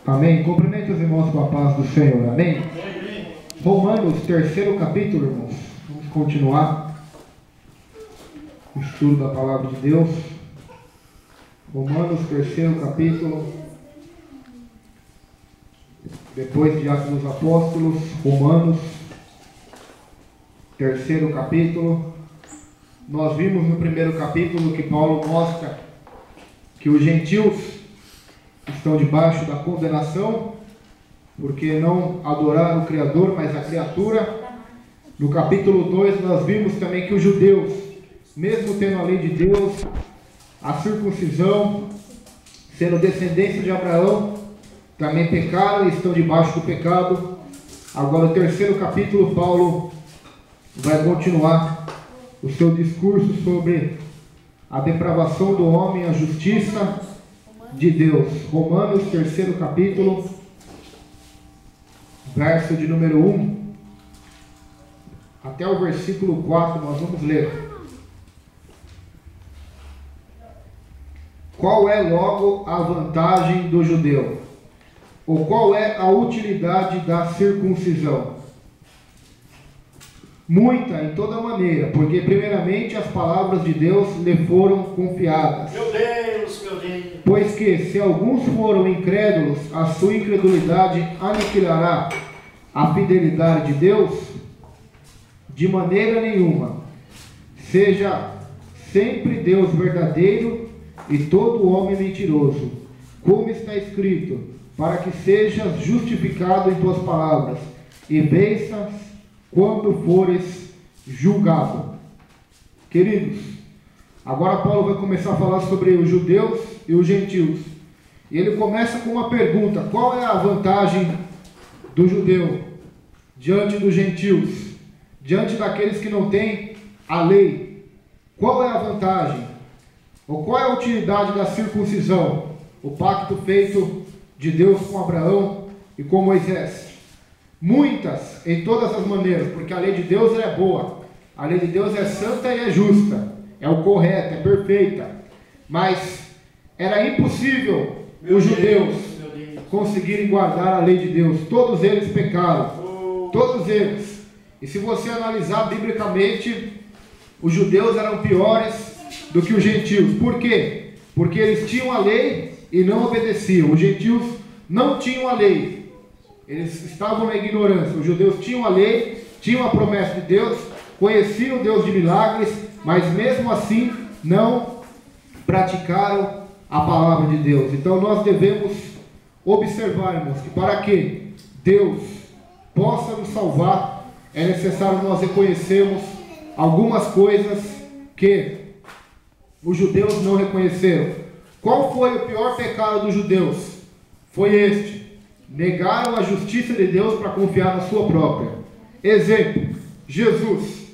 Amém. Cumprimento os irmãos com a paz do Senhor. Amém. Romanos, 3º capítulo, irmãos. Vamos continuar o estudo da palavra de Deus. Romanos, 3º capítulo. Depois de Atos dos Apóstolos, Romanos, 3º capítulo. Nós vimos no 1º capítulo que Paulo mostra que os gentios estão debaixo da condenação, porque não adoraram o Criador, mas a criatura. No capítulo 2 nós vimos também que os judeus, mesmo tendo a lei de Deus, a circuncisão, sendo descendência de Abraão, também pecaram e estão debaixo do pecado. Agora o 3º capítulo, Paulo vai continuar o seu discurso sobre a depravação do homem, a justiça de Deus. Romanos, 3º capítulo, verso de número 1 até o versículo 4, nós vamos ler. Qual é logo a vantagem do judeu? Ou qual é a utilidade da circuncisão? Muita, em toda maneira, porque primeiramente as palavras de Deus lhe foram confiadas. Meu Deus, meu Deus. Pois que, se alguns foram incrédulos, a sua incredulidade aniquilará a fidelidade de Deus? De maneira nenhuma. Seja sempre Deus verdadeiro e todo homem mentiroso, como está escrito, para que sejas justificado em tuas palavras e venças quando fores julgado. Queridos, agora Paulo vai começar a falar sobre os judeus e os gentios. E ele começa com uma pergunta: qual é a vantagem do judeu diante dos gentios, diante daqueles que não têm a lei? Qual é a vantagem? Ou qual é a utilidade da circuncisão? O pacto feito de Deus com Abraão e com Moisés. Muitas, em todas as maneiras, porque a lei de Deus é boa, a lei de Deus é santa e é justa, é o correto, é perfeita, mas era impossível os judeus conseguirem guardar a lei de Deus. Todos eles pecaram, todos eles. E se você analisar biblicamente, os judeus eram piores do que os gentios. Por quê? Porque eles tinham a lei e não obedeciam. Os gentios não tinham a lei, eles estavam na ignorância. Os judeus tinham a lei, tinham a promessa de Deus, conheciam o Deus de milagres, mas mesmo assim não praticaram a palavra de Deus. Então nós devemos observar, irmãos, que para que Deus possa nos salvar, é necessário nós reconhecermos algumas coisas que os judeus não reconheceram. Qual foi o pior pecado dos judeus? Foi este: negaram a justiça de Deus para confiar na sua própria. Exemplo, Jesus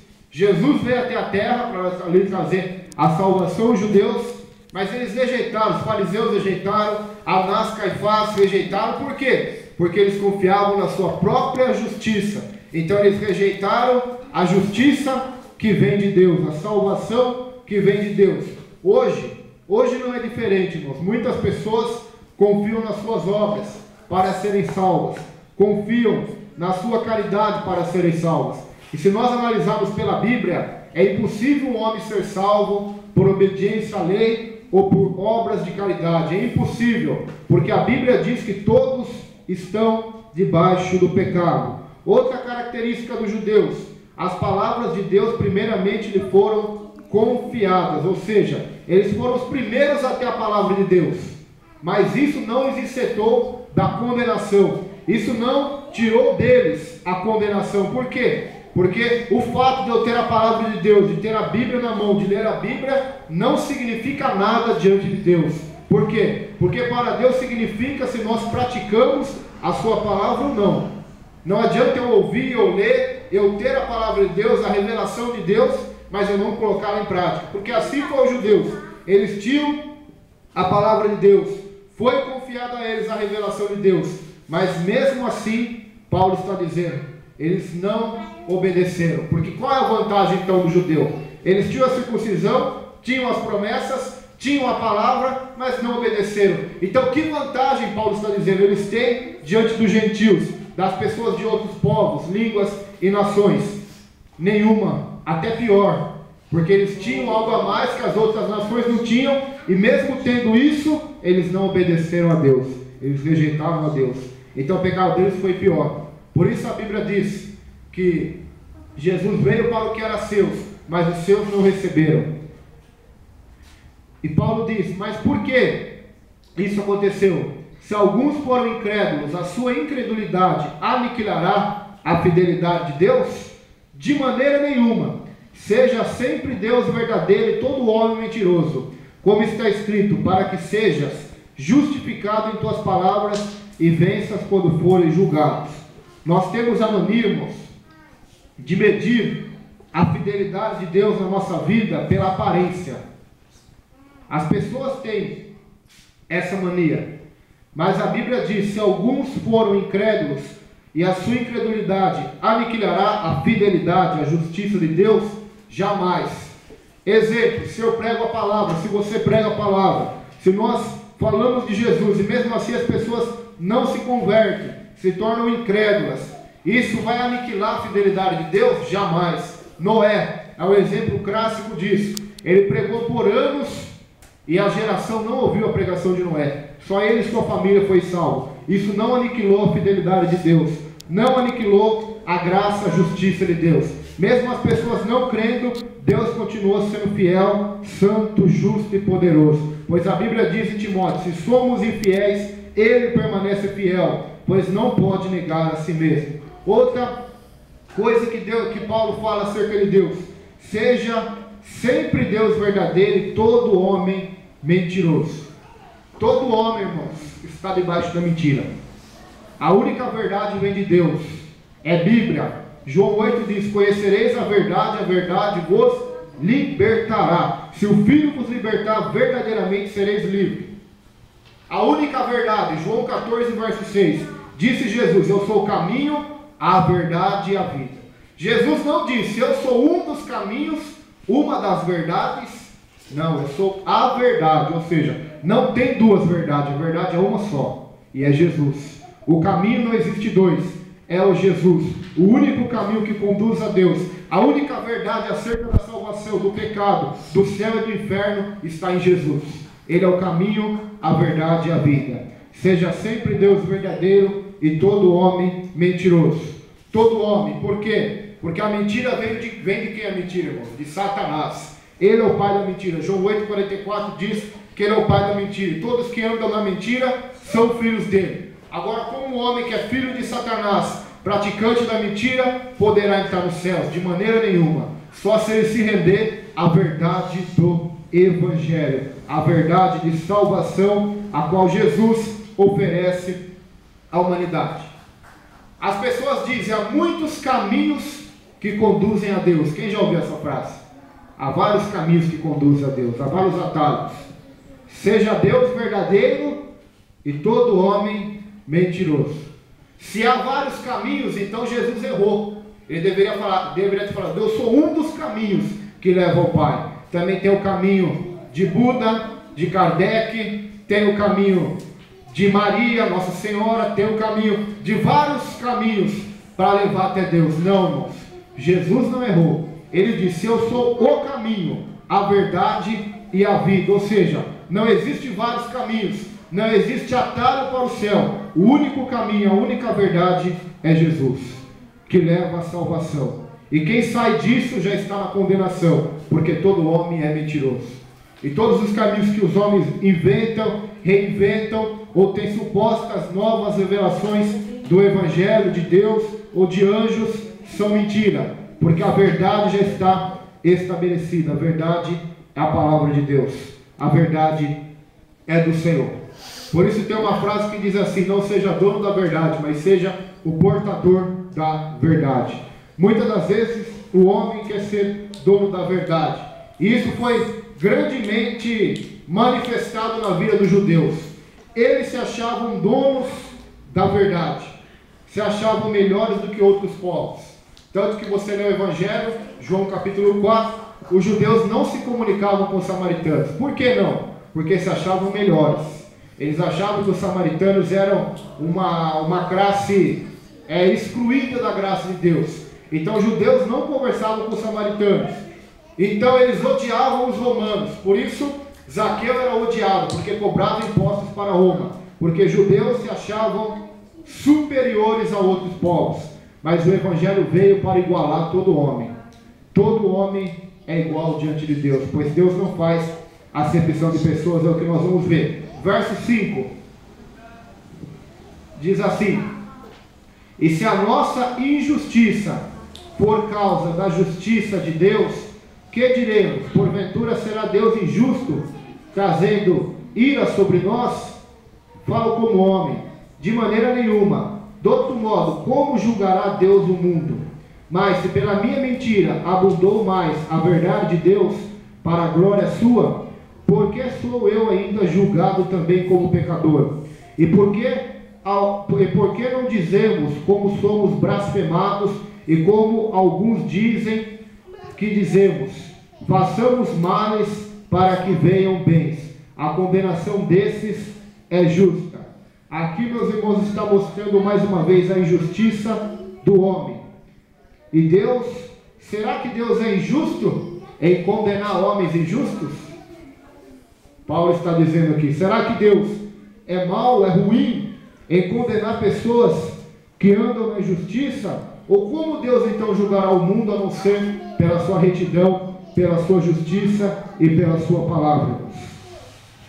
veio até a terra para lhe trazer a salvação aos judeus, mas eles rejeitaram, os fariseus rejeitaram, Anás, Caifás rejeitaram. Por quê? Porque eles confiavam na sua própria justiça. Então eles rejeitaram a justiça que vem de Deus, a salvação que vem de Deus. Hoje não é diferente, irmãos. Muitas pessoas confiam nas suas obras para serem salvas, confiam na sua caridade para serem salvas. E se nós analisarmos pela Bíblia, é impossível um homem ser salvo por obediência à lei ou por obras de caridade. É impossível, porque a Bíblia diz que todos estão debaixo do pecado. Outra característica dos judeus: as palavras de Deus primeiramente lhe foram confiadas, ou seja, eles foram os primeiros a ter a palavra de Deus. Mas isso não os isentou da condenação. Isso não tirou deles a condenação. Por quê? Porque o fato de eu ter a palavra de Deus, de ter a Bíblia na mão, de ler a Bíblia, não significa nada diante de Deus. Por quê? Porque para Deus significa se nós praticamos a sua palavra ou não. Não adianta eu ouvir ou ler, eu ter a palavra de Deus, a revelação de Deus, mas eu não colocá-la em prática. Porque assim como os judeus, eles tinham a palavra de Deus, foi confiada a eles a revelação de Deus, mas mesmo assim, Paulo está dizendo, eles não obedeceram. Porque qual é a vantagem então do judeu? Eles tinham a circuncisão, tinham as promessas, tinham a palavra, mas não obedeceram. Então, que vantagem Paulo está dizendo eles têm diante dos gentios, das pessoas de outros povos, línguas e nações? Nenhuma, até pior, porque eles tinham algo a mais que as outras nações não tinham, e mesmo tendo isso, eles não obedeceram a Deus, eles rejeitaram a Deus. Então o pecado deles foi pior. Por isso a Bíblia diz que Jesus veio para o que era seus, mas os seus não receberam. E Paulo diz: mas por que isso aconteceu? Se alguns foram incrédulos, a sua incredulidade aniquilará a fidelidade de Deus? De maneira nenhuma. Seja sempre Deus verdadeiro e todo homem mentiroso, como está escrito: para que sejas justificado em tuas palavras e venças quando forem julgados. Nós temos a mania de medir a fidelidade de Deus na nossa vida pela aparência. As pessoas têm essa mania, mas a Bíblia diz: se alguns foram incrédulos, e a sua incredulidade aniquilará a fidelidade, a justiça de Deus, jamais. Exemplo: se eu prego a palavra, se você prega a palavra, se nós falamos de Jesus e mesmo assim as pessoas não se convertem, se tornam incrédulas, isso vai aniquilar a fidelidade de Deus? Jamais. Noé é o exemplo clássico disso. Ele pregou por anos e a geração não ouviu a pregação de Noé. Só ele e sua família foi salvo. Isso não aniquilou a fidelidade de Deus, não aniquilou a graça, a justiça de Deus. Mesmo as pessoas não crendo, Deus continua sendo fiel, santo, justo e poderoso. Pois a Bíblia diz em Timóteo: se somos infiéis, Ele permanece fiel, pois não pode negar a si mesmo. Outra coisa que Paulo fala acerca de Deus: seja sempre Deus verdadeiro e todo homem mentiroso. Todo homem, irmãos, está debaixo da mentira. A única verdade vem de Deus, é Bíblia. João 8 diz: conhecereis a verdade vos libertará. Se o Filho vos libertar, verdadeiramente sereis livres. A única verdade, João 14, verso 6, disse Jesus: eu sou o caminho, a verdade e a vida. Jesus não disse: eu sou um dos caminhos, uma das verdades. Não, eu sou a verdade. Ou seja, não tem duas verdades, a verdade é uma só, e é Jesus. O caminho não existe dois, é o Jesus, o único caminho que conduz a Deus. A única verdade acerca da salvação, do pecado, do céu e do inferno está em Jesus. Ele é o caminho, a verdade e a vida. Seja sempre Deus verdadeiro e todo homem mentiroso. Todo homem, por quê? Porque a mentira vem de quem é mentira, irmão? De Satanás. Ele é o pai da mentira. João 8,44 diz que ele é o pai da mentira. E todos que andam na mentira são filhos dele. Agora, como um homem que é filho de Satanás, praticante da mentira, poderá entrar nos céus? De maneira nenhuma. Só se ele se render à verdade do Evangelho, a verdade de salvação, a qual Jesus oferece à humanidade. As pessoas dizem: há muitos caminhos que conduzem a Deus. Quem já ouviu essa frase? Há vários caminhos que conduzem a Deus, há vários atalhos. Seja Deus verdadeiro e todo homem mentiroso. Se há vários caminhos, então Jesus errou. Ele deveria ter falado: eu sou um dos caminhos que levam ao Pai. Também tem o caminho de Buda, de Kardec, tem o caminho de Maria, Nossa Senhora, tem o caminho de vários caminhos para levar até Deus. Não, irmãos, Jesus não errou. Ele disse: eu sou o caminho, a verdade e a vida. Ou seja, não existe vários caminhos, não existe atalho para o céu. O único caminho, a única verdade é Jesus, que leva à salvação. E quem sai disso já está na condenação, porque todo homem é mentiroso. E todos os caminhos que os homens inventam, reinventam, ou têm supostas novas revelações do Evangelho de Deus ou de anjos, são mentira, porque a verdade já está estabelecida. A verdade é a palavra de Deus, a verdade é do Senhor. Por isso tem uma frase que diz assim: não seja dono da verdade, mas seja o portador da verdade. Muitas das vezes o homem quer ser dono da verdade, e isso foi grandemente manifestado na vida dos judeus. Eles se achavam donos da verdade, se achavam melhores do que outros povos. Tanto que você lê o Evangelho, João capítulo 4, os judeus não se comunicavam com os samaritanos. Por que não? Porque se achavam melhores. Eles achavam que os samaritanos eram uma classe excluída da graça de Deus. Então os judeus não conversavam com os samaritanos. Então eles odiavam os romanos. Por isso Zaqueu era odiado, porque cobrava impostos para Roma. Porque judeus se achavam superiores a outros povos. Mas o Evangelho veio para igualar todo homem. Todo homem é igual diante de Deus, pois Deus não faz acepção de pessoas, é o que nós vamos ver. Verso 5 diz assim: e se a nossa injustiça por causa da justiça de Deus, que diremos? Porventura será Deus injusto, trazendo ira sobre nós? Falo como homem, de maneira nenhuma. De outro modo, como julgará Deus o mundo? Mas se pela minha mentira abundou mais a verdade de Deus para a glória sua, por que sou eu ainda julgado também como pecador? E por que não dizemos como somos blasfemados e como alguns dizem que dizemos? Façamos males para que venham bens. A condenação desses é justa. Aqui, meus irmãos, está mostrando mais uma vez a injustiça do homem. E Deus, será que Deus é injusto em condenar homens injustos? Paulo está dizendo aqui, será que Deus é mau, é ruim em condenar pessoas que andam na injustiça? Ou como Deus então julgará o mundo, a não ser pela sua retidão, pela sua justiça e pela sua palavra?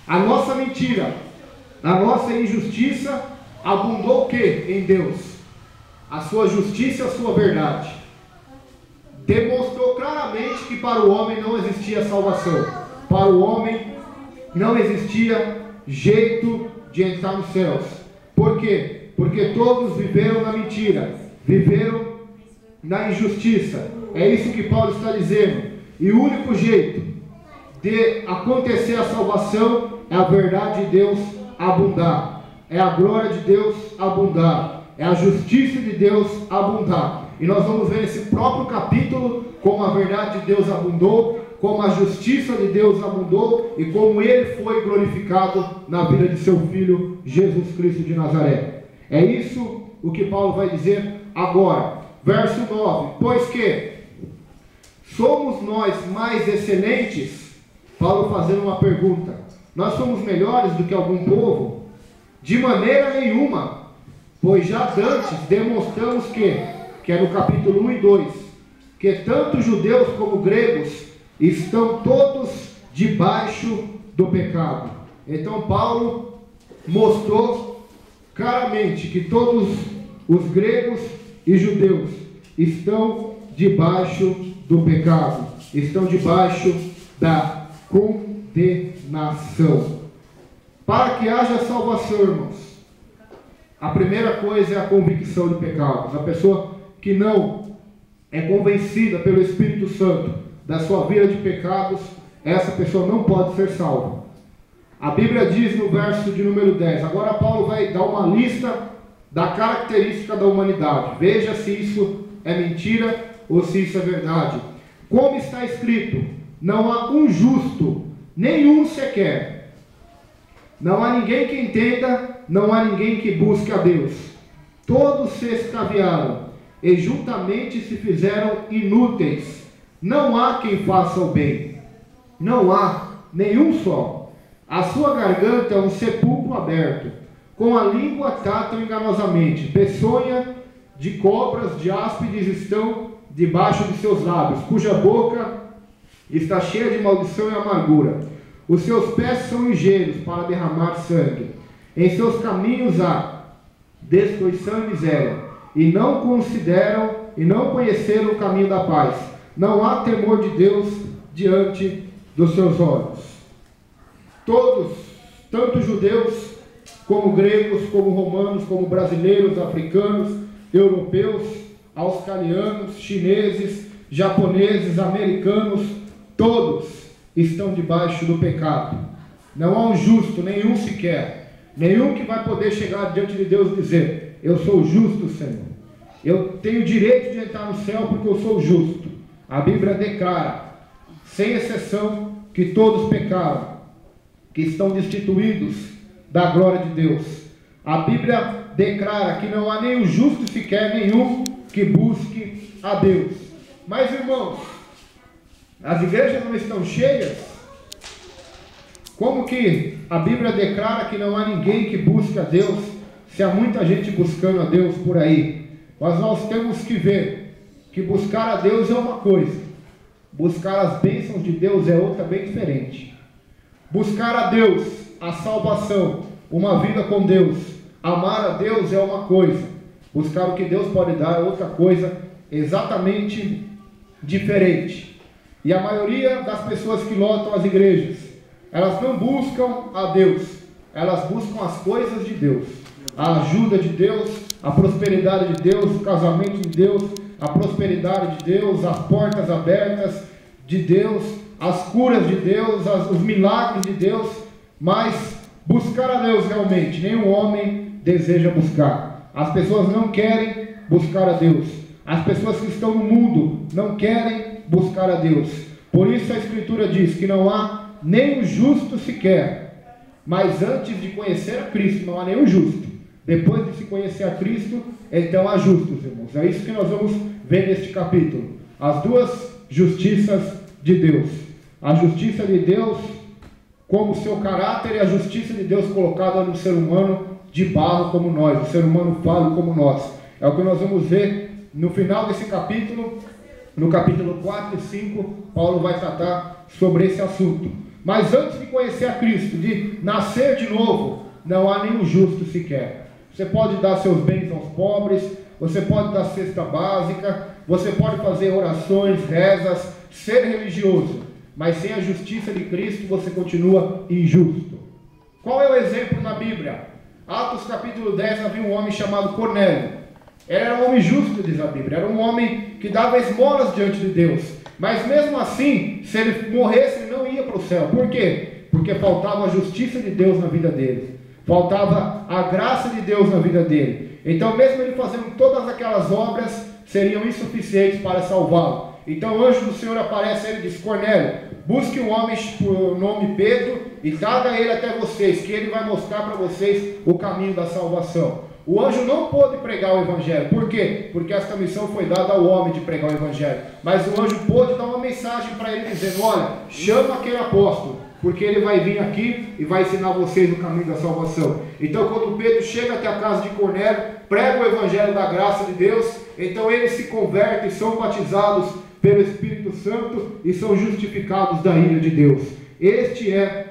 A nossa mentira, a nossa injustiça abundou o que em Deus? A sua justiça e a sua verdade. Demonstrou claramente que para o homem não existia salvação. Para o homem não existia jeito de entrar nos céus. Por quê? Porque todos viveram na mentira, viveram na injustiça. É isso que Paulo está dizendo. E o único jeito de acontecer a salvação é a verdade de Deus abundar, é a glória de Deus abundar, é a justiça de Deus abundar. E nós vamos ver nesse próprio capítulo como a verdade de Deus abundou, como a justiça de Deus abundou e como Ele foi glorificado na vida de seu Filho Jesus Cristo de Nazaré. É isso o que Paulo vai dizer agora. Verso 9: pois que somos nós mais excelentes? Paulo fazendo uma pergunta: nós somos melhores do que algum povo? De maneira nenhuma, pois já dantes demonstramos que é no capítulo 1 e 2, que tanto judeus como gregos estão todos debaixo do pecado. Então Paulo mostrou claramente que todos os gregos e judeus estão debaixo do pecado, estão debaixo da condenação. Para que haja salvação, irmãos, a primeira coisa é a convicção de pecados. A pessoa que não é convencida pelo Espírito Santo da sua vida de pecados, essa pessoa não pode ser salva. A Bíblia diz no verso de número 10, agora Paulo vai dar uma lista da característica da humanidade. Veja se isso é mentira ou se isso é verdade. Como está escrito: não há um justo, nenhum sequer. Não há ninguém que entenda, não há ninguém que busque a Deus. Todos se extraviaram e juntamente se fizeram inúteis. Não há quem faça o bem, não há nenhum só. A sua garganta é um sepulcro aberto, com a língua tratam enganosamente. Peçonha de cobras, de áspides estão debaixo de seus lábios, cuja boca está cheia de maldição e amargura. Os seus pés são engenhos para derramar sangue. Em seus caminhos há destruição e miséria, e não consideram e não conheceram o caminho da paz. Não há temor de Deus diante dos seus olhos. Todos, tanto judeus como gregos, como romanos, como brasileiros, africanos, europeus, australianos, chineses, japoneses, americanos, todos estão debaixo do pecado. Não há um justo, nenhum sequer, nenhum que vai poder chegar diante de Deus e dizer: eu sou justo, Senhor, eu tenho direito de entrar no céu porque eu sou justo. A Bíblia declara: sem exceção, que todos pecaram, que estão destituídos da glória de Deus. A Bíblia declara que não há nenhum justo sequer, nenhum que busque a Deus. Mas, irmãos, as igrejas não estão cheias? Como que a Bíblia declara que não há ninguém que busque a Deus, se há muita gente buscando a Deus por aí? Mas nós temos que ver que buscar a Deus é uma coisa, buscar as bênçãos de Deus é outra bem diferente. Buscar a Deus, a salvação, uma vida com Deus, amar a Deus é uma coisa, buscar o que Deus pode dar é outra coisa exatamente diferente. E a maioria das pessoas que lotam as igrejas, elas não buscam a Deus, elas buscam as coisas de Deus, a ajuda de Deus, a prosperidade de Deus, o casamento de Deus, a prosperidade de Deus, as portas abertas de Deus, as curas de Deus, os milagres de Deus, mas buscar a Deus realmente, nenhum homem deseja buscar. As pessoas não querem buscar a Deus. As pessoas que estão no mundo não querem buscar a Deus. Por isso a Escritura diz que não há nenhum justo sequer. Mas antes de conhecer a Cristo, não há nenhum justo. Depois de se conhecer a Cristo, então há justos, irmãos. É isso que nós vamos ver neste capítulo. As duas justiças de Deus. A justiça de Deus como seu caráter e a justiça de Deus colocada no ser humano de barro como nós, o ser humano falho como nós. É o que nós vamos ver no final desse capítulo, no capítulo 4 e 5, Paulo vai tratar sobre esse assunto. Mas antes de conhecer a Cristo, de nascer de novo, não há nenhum justo sequer. Você pode dar seus bens aos pobres, você pode dar cesta básica, você pode fazer orações, rezas, ser religioso, mas sem a justiça de Cristo você continua injusto. Qual é o exemplo na Bíblia? Atos capítulo 10, havia um homem chamado Cornélio. Ele era um homem justo, diz a Bíblia, era um homem que dava esmolas diante de Deus, mas mesmo assim, se ele morresse, ele não ia para o céu. Por quê? Porque faltava a justiça de Deus na vida dele, faltava a graça de Deus na vida dele. Então mesmo ele fazendo todas aquelas obras, seriam insuficientes para salvá-lo. Então o anjo do Senhor aparece e ele diz: Cornélio, busque um homem por nome Pedro e traga ele até vocês, que ele vai mostrar para vocês o caminho da salvação. O anjo não pôde pregar o evangelho. Por quê? Porque esta missão foi dada ao homem de pregar o evangelho. Mas o anjo pôde dar uma mensagem para ele dizendo: olha, chama aquele apóstolo, porque ele vai vir aqui e vai ensinar vocês o caminho da salvação. Então quando Pedro chega até a casa de Cornélio, prega o evangelho da graça de Deus, então eles se convertem, são batizados pelo Espírito Santo e são justificados da ira de Deus. Este é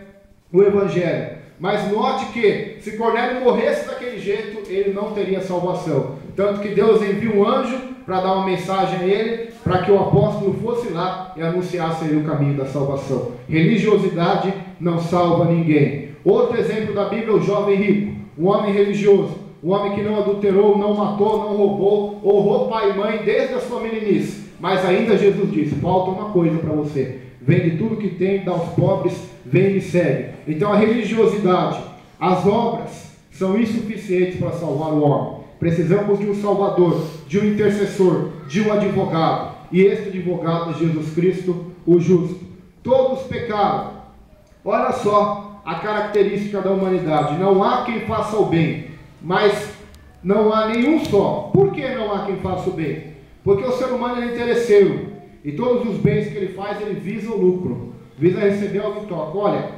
o evangelho. Mas note que se Cornélio morresse daquele jeito, ele não teria salvação. Tanto que Deus envia um anjo para dar uma mensagem a ele, para que o apóstolo fosse lá e anunciasse ele o caminho da salvação. Religiosidade não salva ninguém. Outro exemplo da Bíblia é o jovem rico, um homem religioso, um homem que não adulterou, não matou, não roubou, honrou pai e mãe desde a sua meninice. Mas ainda Jesus disse: falta uma coisa para você, vende tudo que tem, dá aos pobres, vem e me segue. Então a religiosidade, as obras são insuficientes para salvar o homem. Precisamos de um salvador, de um intercessor, de um advogado. E este advogado é Jesus Cristo, o justo. Todos pecaram. Olha só a característica da humanidade: não há quem faça o bem, mas não há nenhum só. Por que não há quem faça o bem? Porque o ser humano é interesseiro, e todos os bens que ele faz, ele visa o lucro, visa receber algo em troca. Olha,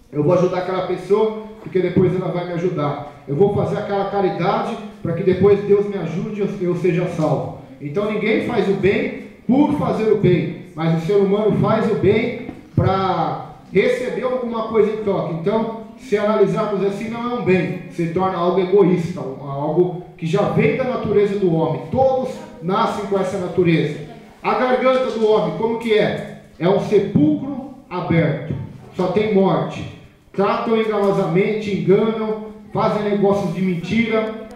eu vou ajudar aquela pessoa, porque depois ela vai me ajudar. Eu vou fazer aquela caridade, para que depois Deus me ajude e eu seja salvo. Então ninguém faz o bem por fazer o bem, mas o ser humano faz o bem para receber alguma coisa em troca. Então, se analisarmos assim, não é um bem, se torna algo egoísta, algo que já vem da natureza do homem. Todos nascem com essa natureza. A garganta do homem, como que é? É um sepulcro aberto, só tem morte. Tratam enganosamente, enganam, fazem negócios de mentira.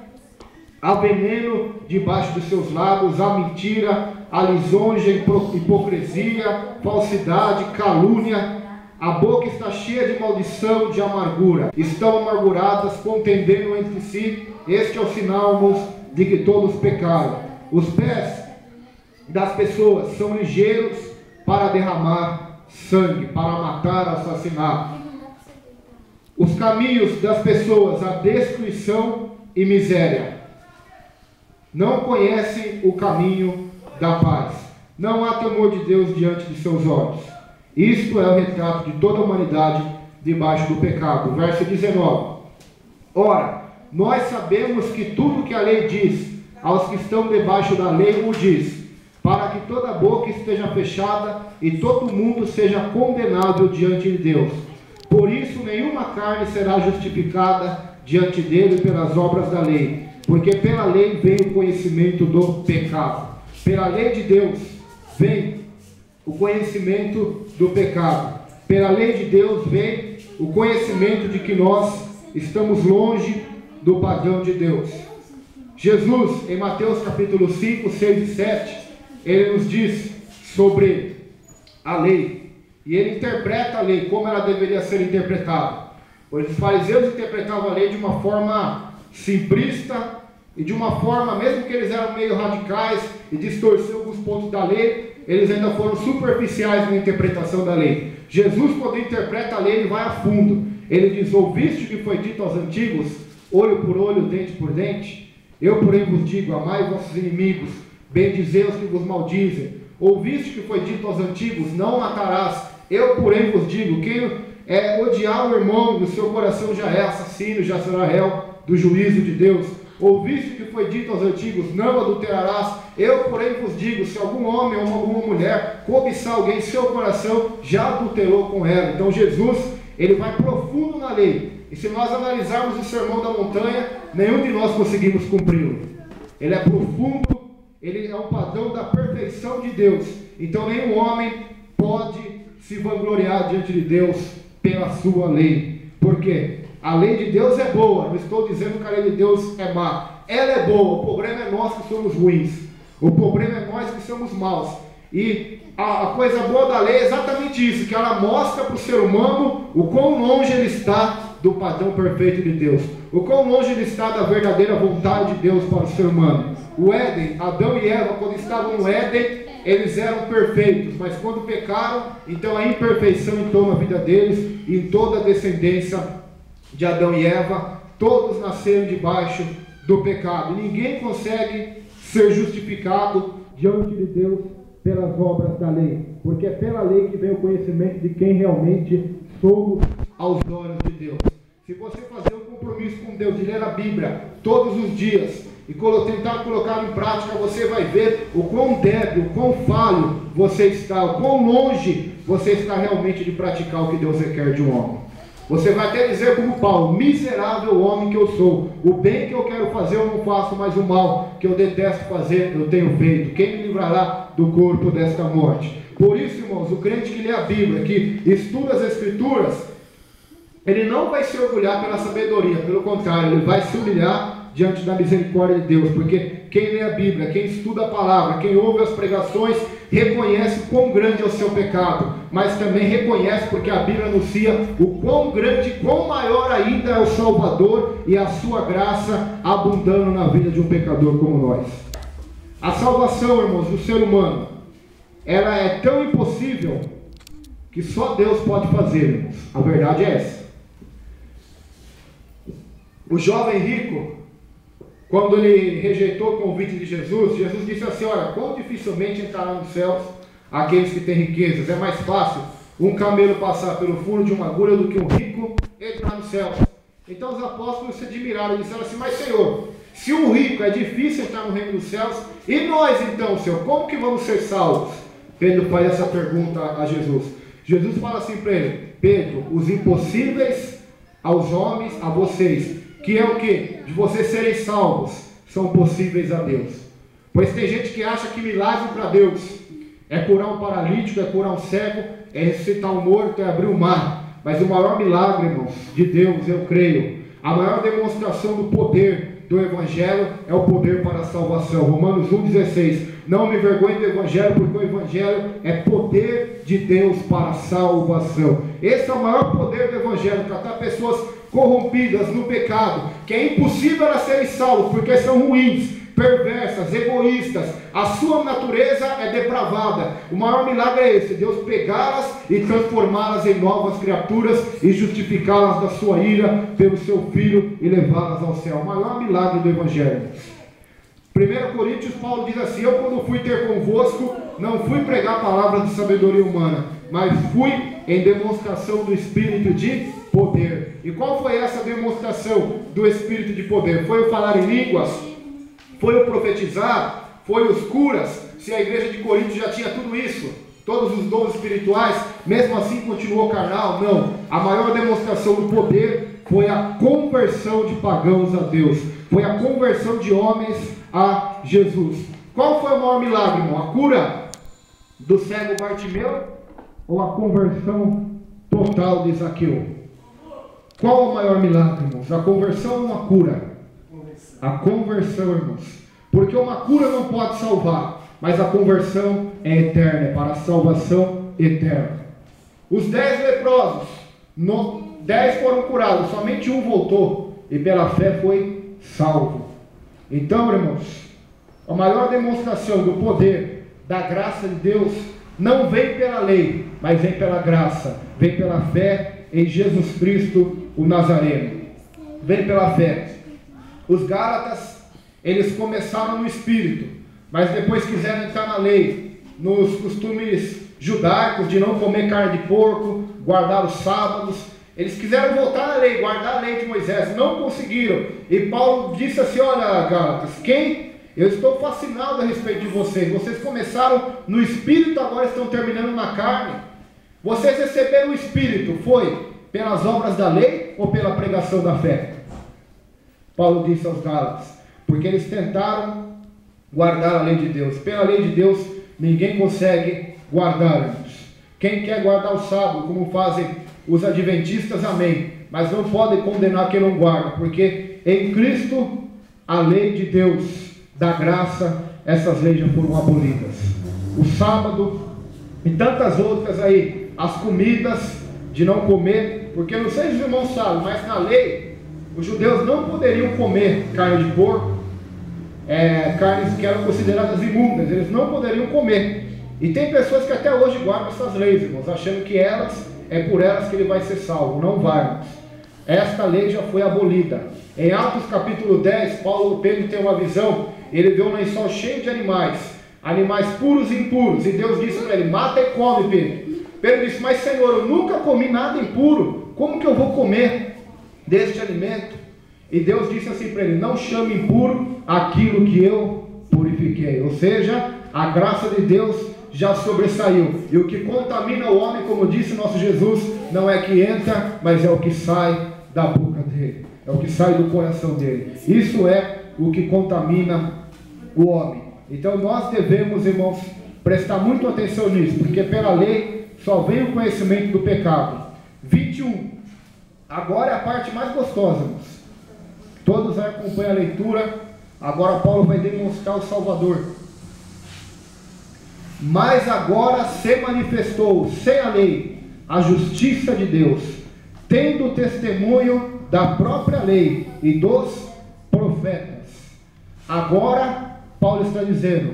Há veneno debaixo dos seus lábios, há mentira, há lisonja, hipocrisia, falsidade, calúnia. A boca está cheia de maldição, de amargura. Estão amarguradas, contendendo entre si. Este é o sinal, irmãos, de que todos pecaram. Os pés das pessoas são ligeiros para derramar sangue, para matar, assassinar. Os caminhos das pessoas, a destruição e miséria. Não conhecem o caminho da paz. Não há temor de Deus diante de seus olhos. Isto é o retrato de toda a humanidade debaixo do pecado. Verso 19. Ora, nós sabemos que tudo que a lei diz, aos que estão debaixo da lei o diz, para que toda boca esteja fechada e todo mundo seja condenável diante de Deus. Por isso nenhuma carne será justificada diante dele pelas obras da lei, porque pela lei vem o conhecimento do pecado. Pela lei de Deus vem o conhecimento do pecado. Pela lei de Deus vem o conhecimento de que nós estamos longe do padrão de Deus. Jesus, em Mateus capítulo 5, 6 e 7, ele nos diz sobre a lei. E ele interpreta a lei como ela deveria ser interpretada. Pois os fariseus interpretavam a lei de uma forma simplista e de uma forma, mesmo que eles eram meio radicais e distorciam alguns pontos da lei, eles ainda foram superficiais na interpretação da lei. Jesus, quando interpreta a lei, ele vai a fundo. Ele diz: ouviste o que foi dito aos antigos, olho por olho, dente por dente? Eu, porém, vos digo, amai vossos inimigos, bendizei os que vos maldizem. Ouviste o que foi dito aos antigos, não matarás. Eu, porém, vos digo, quem odiar o irmão no seu coração já é assassino, já será réu do juízo de Deus. Ouviste o que foi dito aos antigos, não adulterarás. Eu, porém, vos digo, se algum homem ou alguma mulher cobiçar alguém em seu coração, já adulterou com ela. Então Jesus, ele vai profundo na lei. E se nós analisarmos o Sermão da Montanha, nenhum de nós conseguimos cumpri-lo. Ele é profundo, ele é um padrão da perfeição de Deus. Então nenhum homem pode se vangloriar diante de Deus pela sua lei. Por quê? A lei de Deus é boa, não estou dizendo que a lei de Deus é má. Ela é boa, o problema é nós que somos ruins. O problema é nós que somos maus. E a coisa boa da lei é exatamente isso, que ela mostra para o ser humano o quão longe ele está do padrão perfeito de Deus. O quão longe ele está da verdadeira vontade de Deus para o ser humano. O Éden, Adão e Eva, quando estavam no Éden, eles eram perfeitos, mas quando pecaram, então a imperfeição entrou na vida deles, e em toda a descendência de Adão e Eva, todos nasceram debaixo do pecado. Ninguém consegue ser justificado diante de Deus pelas obras da lei, porque é pela lei que vem o conhecimento de quem realmente somos aos olhos de Deus. Se você fazer um compromisso com Deus de ler a Bíblia todos os dias e tentar colocar em prática, você vai ver o quão débil, o quão falho você está, o quão longe você está realmente de praticar o que Deus requer de um homem. Você vai até dizer como Paulo: miserável homem que eu sou, o bem que eu quero fazer eu não faço, mas o mal que eu detesto fazer eu tenho feito. Quem me livrará do corpo desta morte? Por isso, irmãos, o crente que lê a Bíblia, que estuda as Escrituras, ele não vai se orgulhar pela sabedoria, pelo contrário, ele vai se humilhar diante da misericórdia de Deus, porque quem lê a Bíblia, quem estuda a palavra, quem ouve as pregações, reconhece o quão grande é o seu pecado, mas também reconhece, porque a Bíblia anuncia o quão grande, quão maior ainda é o Salvador e a sua graça abundando na vida de um pecador como nós. A salvação, irmãos, do ser humano, ela é tão impossível que só Deus pode fazer, irmãos. A verdade é essa. O jovem rico, quando ele rejeitou o convite de Jesus, Jesus disse assim: olha, quão dificilmente entrarão nos céus aqueles que têm riquezas. É mais fácil um camelo passar pelo furo de uma agulha do que um rico entrar nos céus. Então os apóstolos se admiraram e disseram assim: mas Senhor, se um rico é difícil entrar no reino dos céus, e nós então, Senhor, como que vamos ser salvos? Pedro faz essa pergunta a Jesus. Jesus fala assim para ele: Pedro, os impossíveis aos homens, a vocês, que é o que? De vocês serem salvos, são possíveis a Deus. Pois tem gente que acha que milagre para Deus é curar um paralítico, é curar um cego, é ressuscitar um morto, é abrir o mar. Mas o maior milagre, irmãos, de Deus, eu creio, a maior demonstração do poder do Evangelho é o poder para a salvação. Romanos 1,16. Não me envergonhe do Evangelho, porque o Evangelho é poder de Deus para a salvação. Esse é o maior poder do Evangelho, tratar pessoas corrompidas no pecado, que é impossível elas serem salvas, porque são ruins, perversas, egoístas. A sua natureza é depravada. O maior milagre é esse: Deus pegá-las e transformá-las em novas criaturas e justificá-las da sua ira pelo seu Filho e levá-las ao céu. O maior milagre do Evangelho. 1 Coríntios, Paulo diz assim: eu, quando fui ter convosco, não fui pregar palavras de sabedoria humana, mas fui em demonstração do Espírito de poder. E qual foi essa demonstração do Espírito de poder? Foi o falar em línguas? Foi o profetizar? Foi os curas? Se a igreja de Corinto já tinha tudo isso, todos os dons espirituais, mesmo assim continuou carnal? Não. A maior demonstração do poder foi a conversão de pagãos a Deus. Foi a conversão de homens a Jesus. Qual foi o maior milagre, irmão? A cura do cego Bartimeu ou a conversão total de Zaqueu? Qual o maior milagre, irmãos? A conversão ou a cura? A conversão, irmãos. Porque uma cura não pode salvar, mas a conversão é eterna, é para a salvação eterna. Os 10 leprosos, 10 foram curados, somente um voltou e pela fé foi salvo. Então, irmãos, a maior demonstração do poder da graça de Deus não vem pela lei, mas vem pela graça, vem pela fé em Jesus Cristo, o Nazareno. Vem pela fé. Os Gálatas, eles começaram no Espírito, mas depois quiseram entrar na lei, nos costumes judaicos de não comer carne de porco, guardar os sábados. Eles quiseram voltar à lei, guardar a lei de Moisés, não conseguiram. E Paulo disse assim: olha, Gálatas, eu estou fascinado a respeito de vocês. Vocês começaram no Espírito, agora estão terminando na carne. Vocês receberam o Espírito, foi pelas obras da lei ou pela pregação da fé? Paulo disse aos Gálatas, porque eles tentaram guardar a lei de Deus. Pela lei de Deus, ninguém consegue guardar, irmãos. Quem quer guardar o sábado, como fazem os adventistas, amém, mas não podem condenar quem não guarda, porque em Cristo a lei de Deus, da graça, essas leis já foram abolidas. O sábado e tantas outras aí, as comidas de não comer, porque não sei se os irmãos sabem, mas na lei os judeus não poderiam comer carne de porco, carnes que eram consideradas imundas, eles não poderiam comer. E tem pessoas que até hoje guardam essas leis, irmãos, achando que por elas que ele vai ser salvo. Não vai, irmãos. Esta lei já foi abolida. Em Atos capítulo 10, Pedro tem uma visão, ele vê um lençol cheio de animais puros e impuros, e Deus disse para ele: mata e come, Pedro. Pedro disse: mas Senhor, eu nunca comi nada impuro, como que eu vou comer deste alimento? E Deus disse assim para ele: não chame impuro aquilo que eu purifiquei. Ou seja, a graça de Deus já sobressaiu, e o que contamina o homem, como disse nosso Jesus, não é que entra, mas é o que sai da boca dele, é o que sai do coração dele. Isso é o que contamina o homem. Então nós devemos, irmãos, prestar muito atenção nisso, porque pela lei só vem o conhecimento do pecado. 21. Agora é a parte mais gostosa, irmãos. Todos acompanham a leitura. Agora Paulo vai demonstrar o Salvador. Mas agora se manifestou, sem a lei, a justiça de Deus, tendo o testemunho da própria lei e dos profetas. Agora, Paulo está dizendo: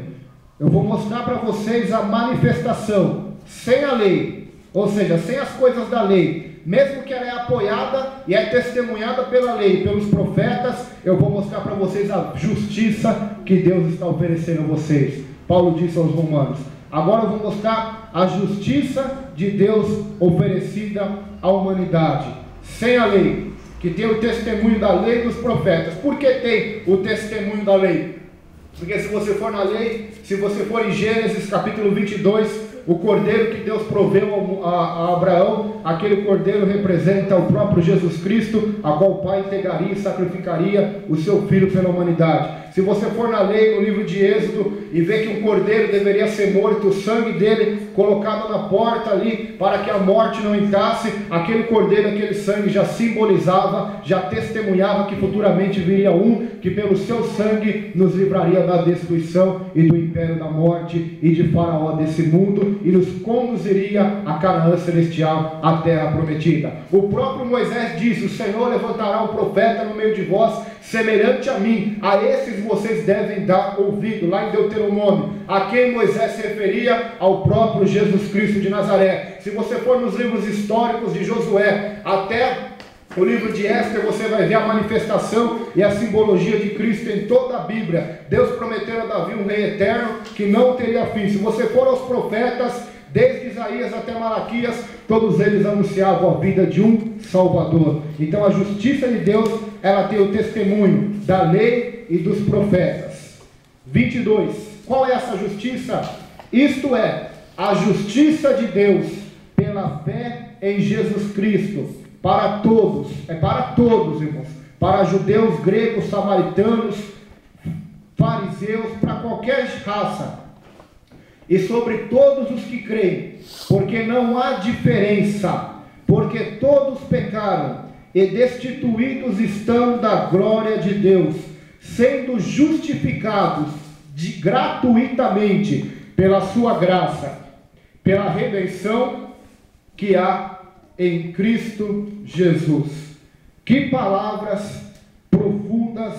eu vou mostrar para vocês a manifestação, sem a lei, ou seja, sem as coisas da lei, mesmo que ela é apoiada e é testemunhada pela lei, pelos profetas, eu vou mostrar para vocês a justiça que Deus está oferecendo a vocês. Paulo disse aos romanos: agora eu vou mostrar a justiça de Deus oferecida à humanidade, sem a lei, que tem o testemunho da lei e dos profetas. Por que tem o testemunho da lei? Porque se você for na lei, se você for em Gênesis capítulo 22, o cordeiro que Deus proveu a Abraão, aquele cordeiro representa o próprio Jesus Cristo, a qual o Pai entregaria e sacrificaria o seu Filho pela humanidade. Se você for na lei, no livro de Êxodo, e ver que um cordeiro deveria ser morto, o sangue dele colocado na porta ali, para que a morte não entrasse, aquele cordeiro, aquele sangue já simbolizava, já testemunhava que futuramente viria um, que pelo seu sangue nos livraria da destruição e do império da morte e de Faraó desse mundo, e nos conduziria a Canaã celestial, a terra prometida. O próprio Moisés disse: o Senhor levantará um profeta no meio de vós, semelhante a mim. A esses vocês devem dar ouvido. Lá em Deuteronômio, a quem Moisés se referia? Ao próprio Jesus Cristo de Nazaré. Se você for nos livros históricos de Josué até o livro de Ester, você vai ver a manifestação e a simbologia de Cristo em toda a Bíblia. Deus prometeu a Davi um rei eterno que não teria fim. Se você for aos profetas, desde Isaías até Malaquias, todos eles anunciavam a vida de um Salvador. Então a justiça de Deus, ela tem o testemunho da lei e dos profetas. 22. Qual é essa justiça? Isto é, a justiça de Deus pela fé em Jesus Cristo, para todos, irmãos, para judeus, gregos, samaritanos, fariseus, para qualquer raça, e sobre todos os que creem, porque não há diferença, porque todos pecaram e destituídos estão da glória de Deus, sendo justificados gratuitamente pela sua graça, pela redenção que há em Cristo Jesus. Que palavras profundas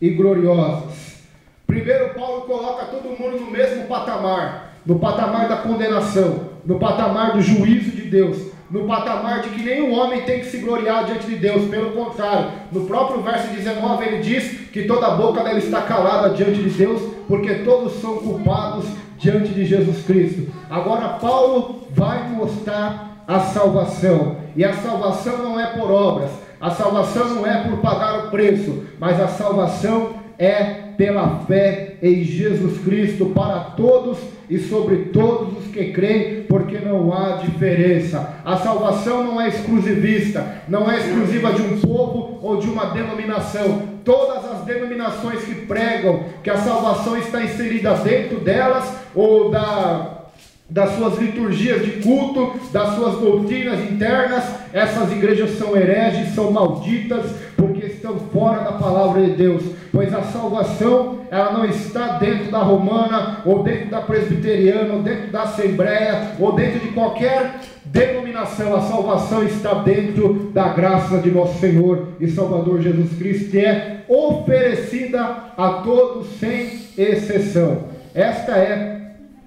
e gloriosas. Primeiro, Paulo coloca todo mundo no mesmo patamar, no patamar da condenação, no patamar do juízo de Deus, no patamar de que nenhum homem tem que se gloriar diante de Deus. Pelo contrário, no próprio verso 19 ele diz que toda boca deve estar calada diante de Deus, porque todos são culpados diante de Jesus Cristo. Agora Paulo vai mostrar a salvação, e a salvação não é por obras, a salvação não é por pagar o preço, mas a salvação é pela fé em Jesus Cristo para todos e sobre todos os que creem, porque não há diferença. A salvação não é exclusivista, não é exclusiva de um povo ou de uma denominação. Todas as denominações que pregam que a salvação está inserida dentro delas, ou das suas liturgias de culto, das suas doutrinas internas, essas igrejas são hereges, são malditas, porque estão fora da palavra de Deus. Pois a salvação, ela não está dentro da romana, ou dentro da presbiteriana, ou dentro da assembleia, ou dentro de qualquer denominação. A salvação está dentro da graça de nosso Senhor e Salvador Jesus Cristo, que é oferecida a todos sem exceção. Esta é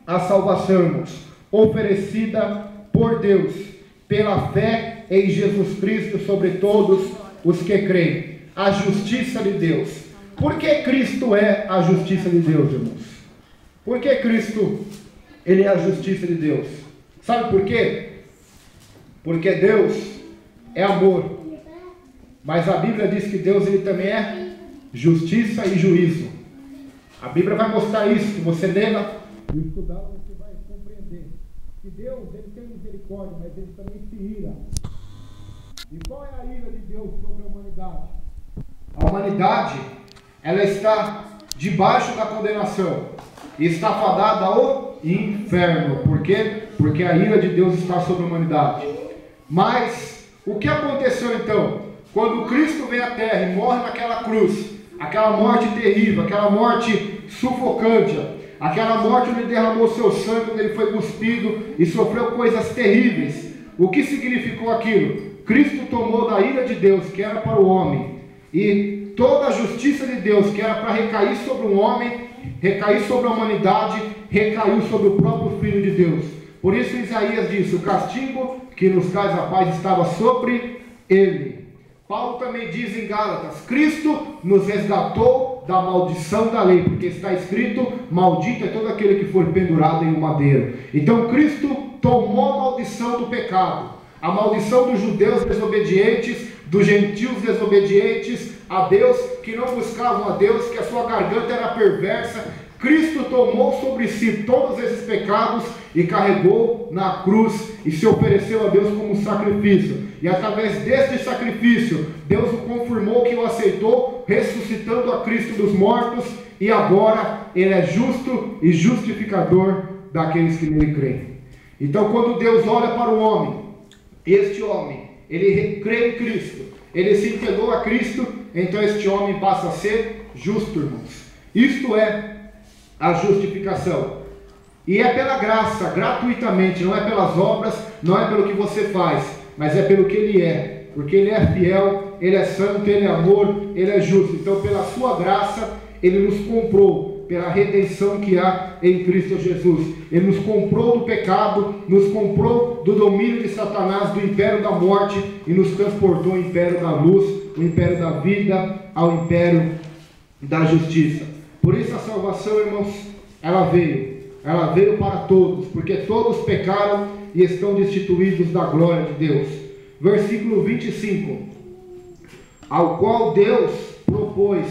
a salvação, irmãos, oferecida por Deus, pela fé em Jesus Cristo sobre todos os que creem. A justiça de Deus. Por que Cristo é a justiça de Deus, irmãos? Por que Cristo, ele é a justiça de Deus? Sabe por quê? Porque Deus é amor. Mas a Bíblia diz que Deus, ele também é justiça e juízo. A Bíblia vai mostrar isso. Se você nela e estudar, você vai compreender que Deus, ele tem misericórdia, mas ele também se ira. E qual é a ira de Deus sobre a humanidade? A humanidade, ela está debaixo da condenação e está fadada ao inferno. Por quê? Porque a ira de Deus está sobre a humanidade. Mas o que aconteceu então? Quando Cristo vem à terra e morre naquela cruz, aquela morte terrível, aquela morte sufocante, aquela morte onde ele derramou seu sangue, onde ele foi cuspido e sofreu coisas terríveis. O que significou aquilo? Cristo tomou da ira de Deus, que era para o homem, e toda a justiça de Deus, que era para recair sobre um homem, recair sobre a humanidade, recaiu sobre o próprio Filho de Deus. Por isso Isaías disse: o castigo que nos traz a paz estava sobre ele. Paulo também diz em Gálatas: Cristo nos resgatou da maldição da lei, porque está escrito: maldito é todo aquele que for pendurado em um madeiro. Então Cristo tomou a maldição do pecado, a maldição dos judeus desobedientes, dos gentios desobedientes a Deus, que não buscavam a Deus, que a sua garganta era perversa. Cristo tomou sobre si todos esses pecados e carregou na cruz e se ofereceu a Deus como um sacrifício. E através deste sacrifício, Deus o confirmou, que o aceitou, ressuscitando a Cristo dos mortos, e agora ele é justo e justificador daqueles que nele creem. Então, quando Deus olha para o homem, este homem, ele crê em Cristo, ele se entregou a Cristo, então este homem passa a ser justo, irmãos. Isto é a justificação. E é pela graça, gratuitamente, não é pelas obras, não é pelo que você faz, mas é pelo que ele é, porque ele é fiel, ele é santo, ele é amor, ele é justo. Então, pela sua graça, Ele nos comprou pela redenção que há em Cristo Jesus. Ele nos comprou do pecado, nos comprou do domínio de Satanás, do império da morte, e nos transportou ao império da luz, o império da vida, ao império da justiça. Por isso a salvação, irmãos, ela veio para todos, porque todos pecaram e estão destituídos da glória de Deus. Versículo 25: ao qual Deus propôs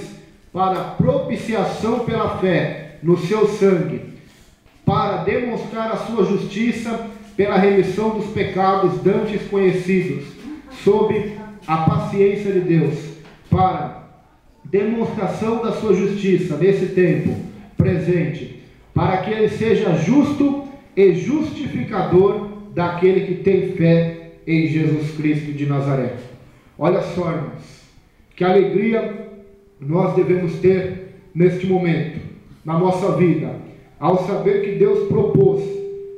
para propiciação pela fé no seu sangue, para demonstrar a sua justiça pela remissão dos pecados dantes conhecidos, sob a paciência de Deus, para demonstração da sua justiça nesse tempo presente, para que ele seja justo e justificador daquele que tem fé em Jesus Cristo de Nazaré. Olha só, irmãos, que alegria nós devemos ter neste momento, na nossa vida, ao saber que Deus propôs,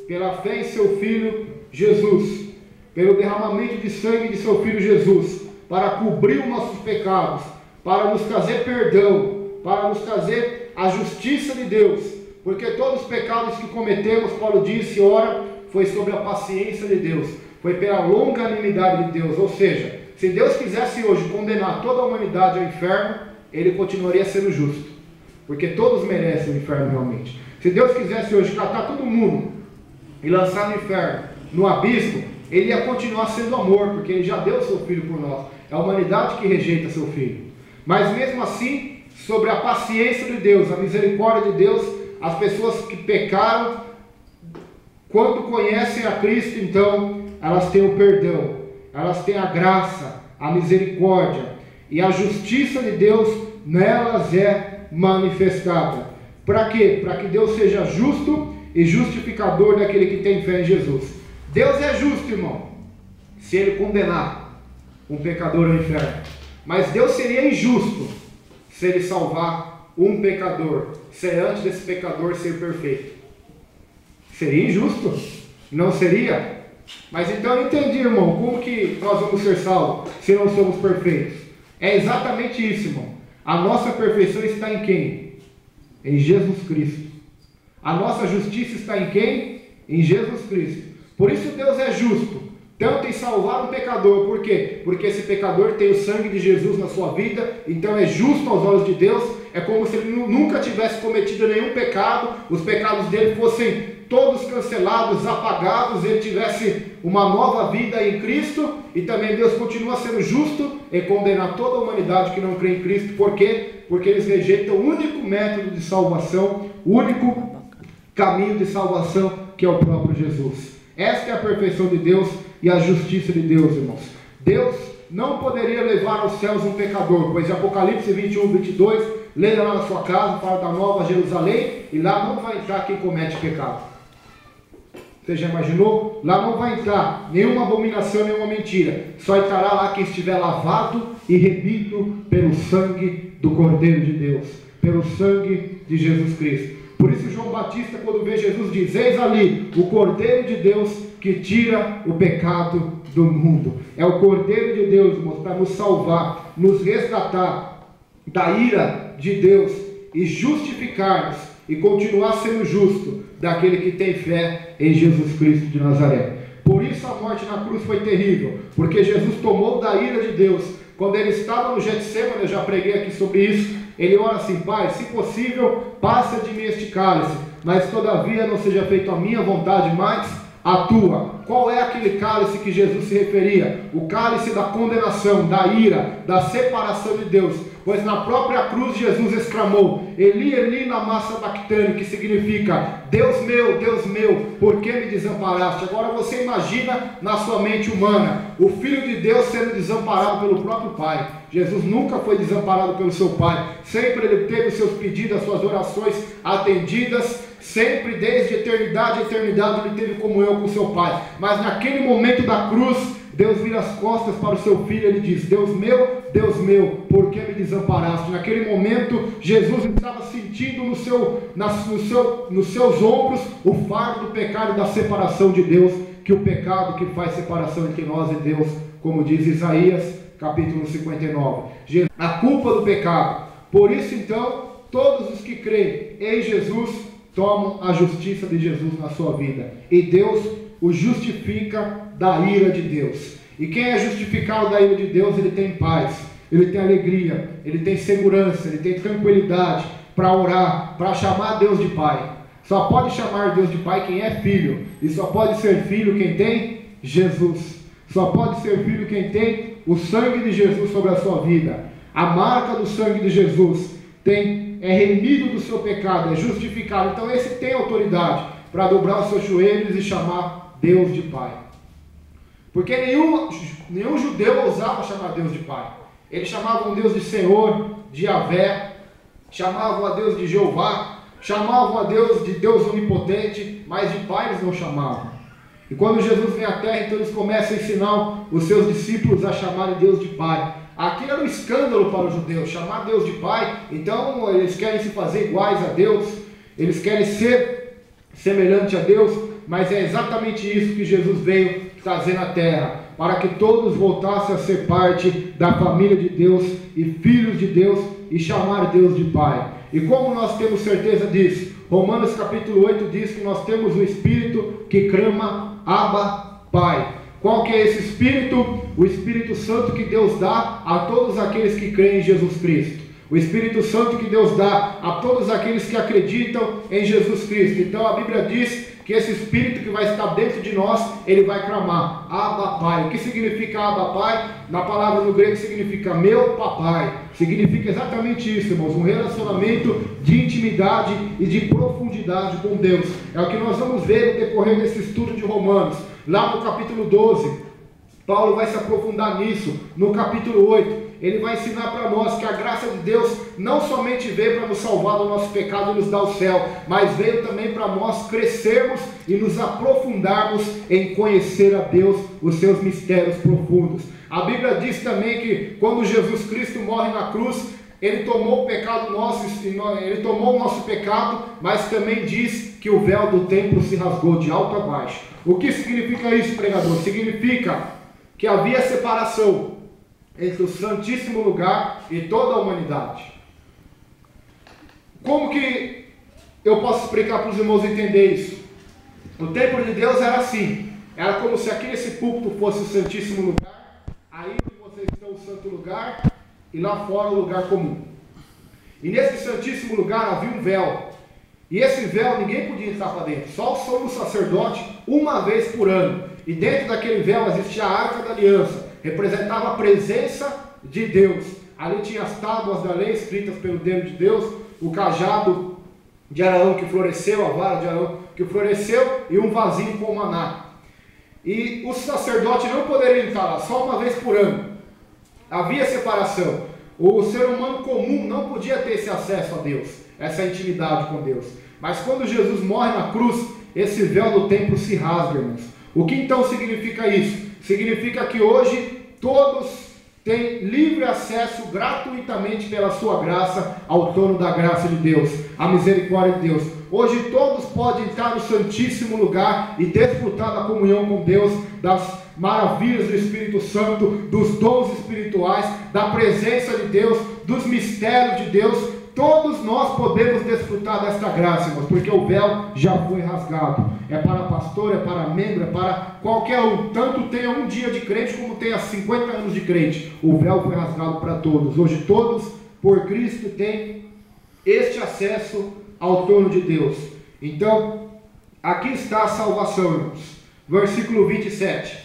pela fé em seu Filho Jesus, pelo derramamento de sangue de seu Filho Jesus, para cobrir os nossos pecados, para nos trazer perdão, para nos trazer a justiça de Deus, porque todos os pecados que cometemos, Paulo disse, ora, foi sobre a paciência de Deus, foi pela longanimidade de Deus. Ou seja, se Deus quisesse hoje condenar toda a humanidade ao inferno, Ele continuaria sendo justo, porque todos merecem o inferno realmente. Se Deus quisesse hoje catar todo mundo e lançar no inferno, no abismo, Ele ia continuar sendo amor, porque Ele já deu o seu Filho por nós. É a humanidade que rejeita seu Filho. Mas mesmo assim, sobre a paciência de Deus, a misericórdia de Deus, as pessoas que pecaram, quando conhecem a Cristo, então, elas têm o perdão, elas têm a graça, a misericórdia, e a justiça de Deus nelas é manifestada. Para quê? Para que Deus seja justo e justificador daquele que tem fé em Jesus. Deus é justo, irmão, se Ele condenar um pecador ao inferno. Mas Deus seria injusto se Ele salvar um pecador, se antes desse pecador ser perfeito. Seria injusto? Não seria? Mas então eu entendi, irmão, como que nós vamos ser salvos se não somos perfeitos? É exatamente isso, irmão. A nossa perfeição está em quem? Em Jesus Cristo. A nossa justiça está em quem? Em Jesus Cristo. Por isso Deus é justo, tanto em salvar um pecador. Por quê? Porque esse pecador tem o sangue de Jesus na sua vida, então é justo aos olhos de Deus. É como se ele nunca tivesse cometido nenhum pecado, os pecados dele fossem todos cancelados, apagados, ele tivesse uma nova vida em Cristo. E também Deus continua sendo justo em condenar toda a humanidade que não crê em Cristo. Por quê? Porque eles rejeitam o único método de salvação, o único caminho de salvação, que é o próprio Jesus. Esta é a perfeição de Deus e a justiça de Deus, irmãos. Deus não poderia levar aos céus um pecador, pois em Apocalipse 21, 22, leia lá na sua casa, fala da Nova Jerusalém, e lá não vai entrar quem comete pecado. Você já imaginou? Lá não vai entrar nenhuma abominação, nenhuma mentira. Só entrará lá quem estiver lavado e remido pelo sangue do Cordeiro de Deus, pelo sangue de Jesus Cristo. Por isso João Batista, quando vê Jesus, diz: eis ali o Cordeiro de Deus que tira o pecado do mundo. É o Cordeiro de Deus, irmãos, para nos salvar, nos resgatar da ira de Deus e justificar-nos e continuar sendo justo daquele que tem fé em Jesus Cristo de Nazaré. Por isso a morte na cruz foi terrível, porque Jesus tomou da ira de Deus. Quando ele estava no Getsêmani, eu já preguei aqui sobre isso, ele ora assim: Pai, se possível, passa de mim este cálice, mas todavia não seja feita a minha vontade, mas a tua. Qual é aquele cálice que Jesus se referia? O cálice da condenação, da ira, da separação de Deus. Pois na própria cruz Jesus exclamou: Eli, Eli, lama sabachthani, que significa: Deus meu, por que me desamparaste? Agora você imagina na sua mente humana o Filho de Deus sendo desamparado pelo próprio Pai. Jesus nunca foi desamparado pelo seu Pai. Sempre ele teve os seus pedidos, as suas orações atendidas. Sempre, desde eternidade a eternidade, ele teve comunhão com seu Pai. Mas naquele momento da cruz, Deus vira as costas para o seu filho e ele diz: Deus meu, por que me desamparaste? Naquele momento, Jesus estava sentindo nos seus ombros o fardo do pecado e da separação de Deus, que o pecado que faz separação entre nós e Deus, como diz Isaías, capítulo 59. A culpa do pecado. Por isso, então, todos os que creem em Jesus tomam a justiça de Jesus na sua vida. E Deus o justifica da ira de Deus. E quem é justificado da ira de Deus, ele tem paz, ele tem alegria, ele tem segurança, ele tem tranquilidade para orar, para chamar Deus de Pai. Só pode chamar Deus de Pai quem é filho. E só pode ser filho quem tem Jesus. Só pode ser filho quem tem o sangue de Jesus sobre a sua vida. A marca do sangue de Jesus é remido do seu pecado, é justificado. Então esse tem autoridade para dobrar os seus joelhos e chamar Deus de Pai. Porque nenhum judeu ousava chamar Deus de Pai. Eles chamavam Deus de Senhor, de Yahvé, chamavam a Deus de Jeová, chamavam a Deus de Deus onipotente, mas de Pai eles não chamavam. E quando Jesus vem à terra, então eles começam a ensinar os seus discípulos a chamarem Deus de Pai. Aquilo era um escândalo para os judeus, chamar Deus de Pai. Então eles querem se fazer iguais a Deus, eles querem ser semelhante a Deus, mas é exatamente isso que Jesus veio trazer na terra, para que todos voltassem a ser parte da família de Deus e filhos de Deus e chamar Deus de Pai. E como nós temos certeza disso? Romanos capítulo 8 diz que nós temos o Espírito que clama Abba, Pai. Qual que é esse Espírito? O Espírito Santo que Deus dá a todos aqueles que creem em Jesus Cristo. O Espírito Santo que Deus dá a todos aqueles que acreditam em Jesus Cristo. Então a Bíblia diz que esse Espírito que vai estar dentro de nós, ele vai clamar Abba, Pai. O que significa Abba, Pai? Na palavra no grego significa meu papai. Significa exatamente isso, irmãos, um relacionamento de intimidade e de profundidade com Deus. É o que nós vamos ver no decorrer desse estudo de Romanos. Lá no capítulo 12, Paulo vai se aprofundar nisso. No capítulo 8, ele vai ensinar para nós que a graça de Deus não somente veio para nos salvar do nosso pecado e nos dar o céu, mas veio também para nós crescermos e nos aprofundarmos em conhecer a Deus, os seus mistérios profundos. A Bíblia diz também que quando Jesus Cristo morre na cruz, ele tomou o pecado nosso, ele tomou o nosso pecado, mas também diz que o véu do templo se rasgou de alto a baixo. O que significa isso, pregador? Significa que havia separação entre o Santíssimo Lugar e toda a humanidade. Como que eu posso explicar para os irmãos entender isso? O templo de Deus era assim, era como se aqui nesse púlpito fosse o Santíssimo Lugar, aí vocês estão o Santo Lugar e lá fora o lugar comum. E nesse Santíssimo Lugar havia um véu, e esse véu ninguém podia entrar para dentro, só o sumo sacerdote uma vez por ano. E dentro daquele véu existia a Arca da Aliança, representava a presença de Deus. Ali tinha as tábuas da lei escritas pelo dedo de Deus, o cajado de Arão que floresceu, a vara de Arão que floresceu e um vasinho com maná. E o sacerdote não poderia entrar lá, só uma vez por ano. Havia separação. O ser humano comum não podia ter esse acesso a Deus, essa intimidade com Deus. Mas quando Jesus morre na cruz, esse véu do templo se rasga, irmãos. O que então significa isso? Significa que hoje todos têm livre acesso gratuitamente pela sua graça ao trono da graça de Deus, à misericórdia de Deus. Hoje todos podem entrar no Santíssimo Lugar e desfrutar da comunhão com Deus, das maravilhas do Espírito Santo, dos dons espirituais, da presença de Deus, dos mistérios de Deus. Todos nós podemos desfrutar desta graça, irmãos, porque o véu já foi rasgado. É para pastor, é para membro, é para qualquer um. Tanto tenha um dia de crente como tenha 50 anos de crente. O véu foi rasgado para todos. Hoje todos, por Cristo, têm este acesso ao trono de Deus. Então, aqui está a salvação, irmãos. Versículo 27.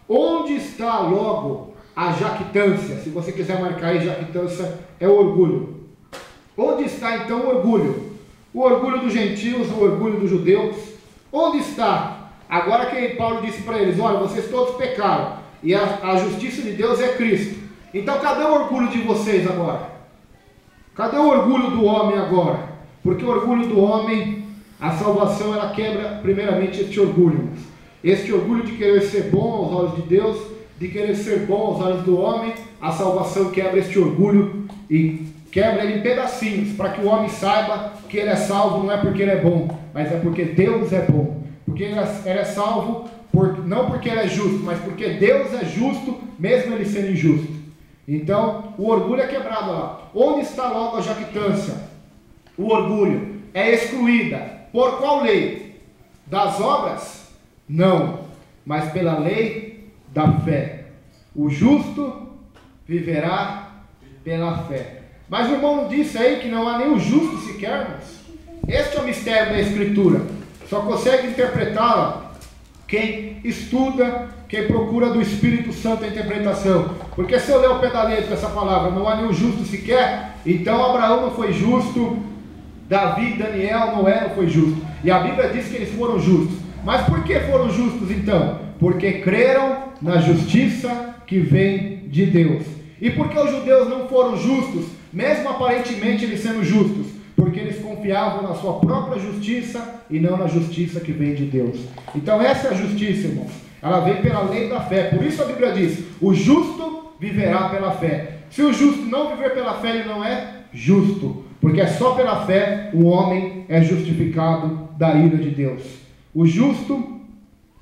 Onde está logo a jactância? Se você quiser marcar aí, jactância é orgulho. Onde está então o orgulho? O orgulho dos gentios, o orgulho dos judeus. Onde está? Agora que Paulo disse para eles, olha, vocês todos pecaram, e a justiça de Deus é Cristo. Então cadê o orgulho de vocês agora? Cadê o orgulho do homem agora? Porque o orgulho do homem, a salvação, ela quebra primeiramente este orgulho. Este orgulho de querer ser bom aos olhos de Deus, de querer ser bom aos olhos do homem, a salvação quebra este orgulho e quebra ele em pedacinhos, para que o homem saiba que ele é salvo não é porque ele é bom, mas é porque Deus é bom. Porque ele é salvo não porque ele é justo, mas porque Deus é justo, mesmo ele sendo injusto. Então, o orgulho é quebrado lá. Onde está logo a jactância? o orgulho, é excluída. Por qual lei? Das obras? Não, mas pela lei da fé. O justo viverá pela fé. Mas o irmão disse aí que não há nem o justo sequer, irmãos. Este é o mistério da Escritura. Só consegue interpretá-la quem estuda, quem procura do Espírito Santo a interpretação. Porque se eu ler o pé da letra essa palavra, não há nenhum justo sequer, então Abraão não foi justo, Davi, Daniel, Noé não foi justo. E a Bíblia diz que eles foram justos. Mas por que foram justos então? Porque creram na justiça que vem de Deus. E por que os judeus não foram justos, mesmo aparentemente eles sendo justos? Porque eles confiavam na sua própria justiça e não na justiça que vem de Deus. Então essa é a justiça, irmãos. Ela vem pela lei da fé. Por isso a Bíblia diz: o justo viverá pela fé. Se o justo não viver pela fé, ele não é justo. Porque é só pela fé o homem é justificado da ira de Deus. O justo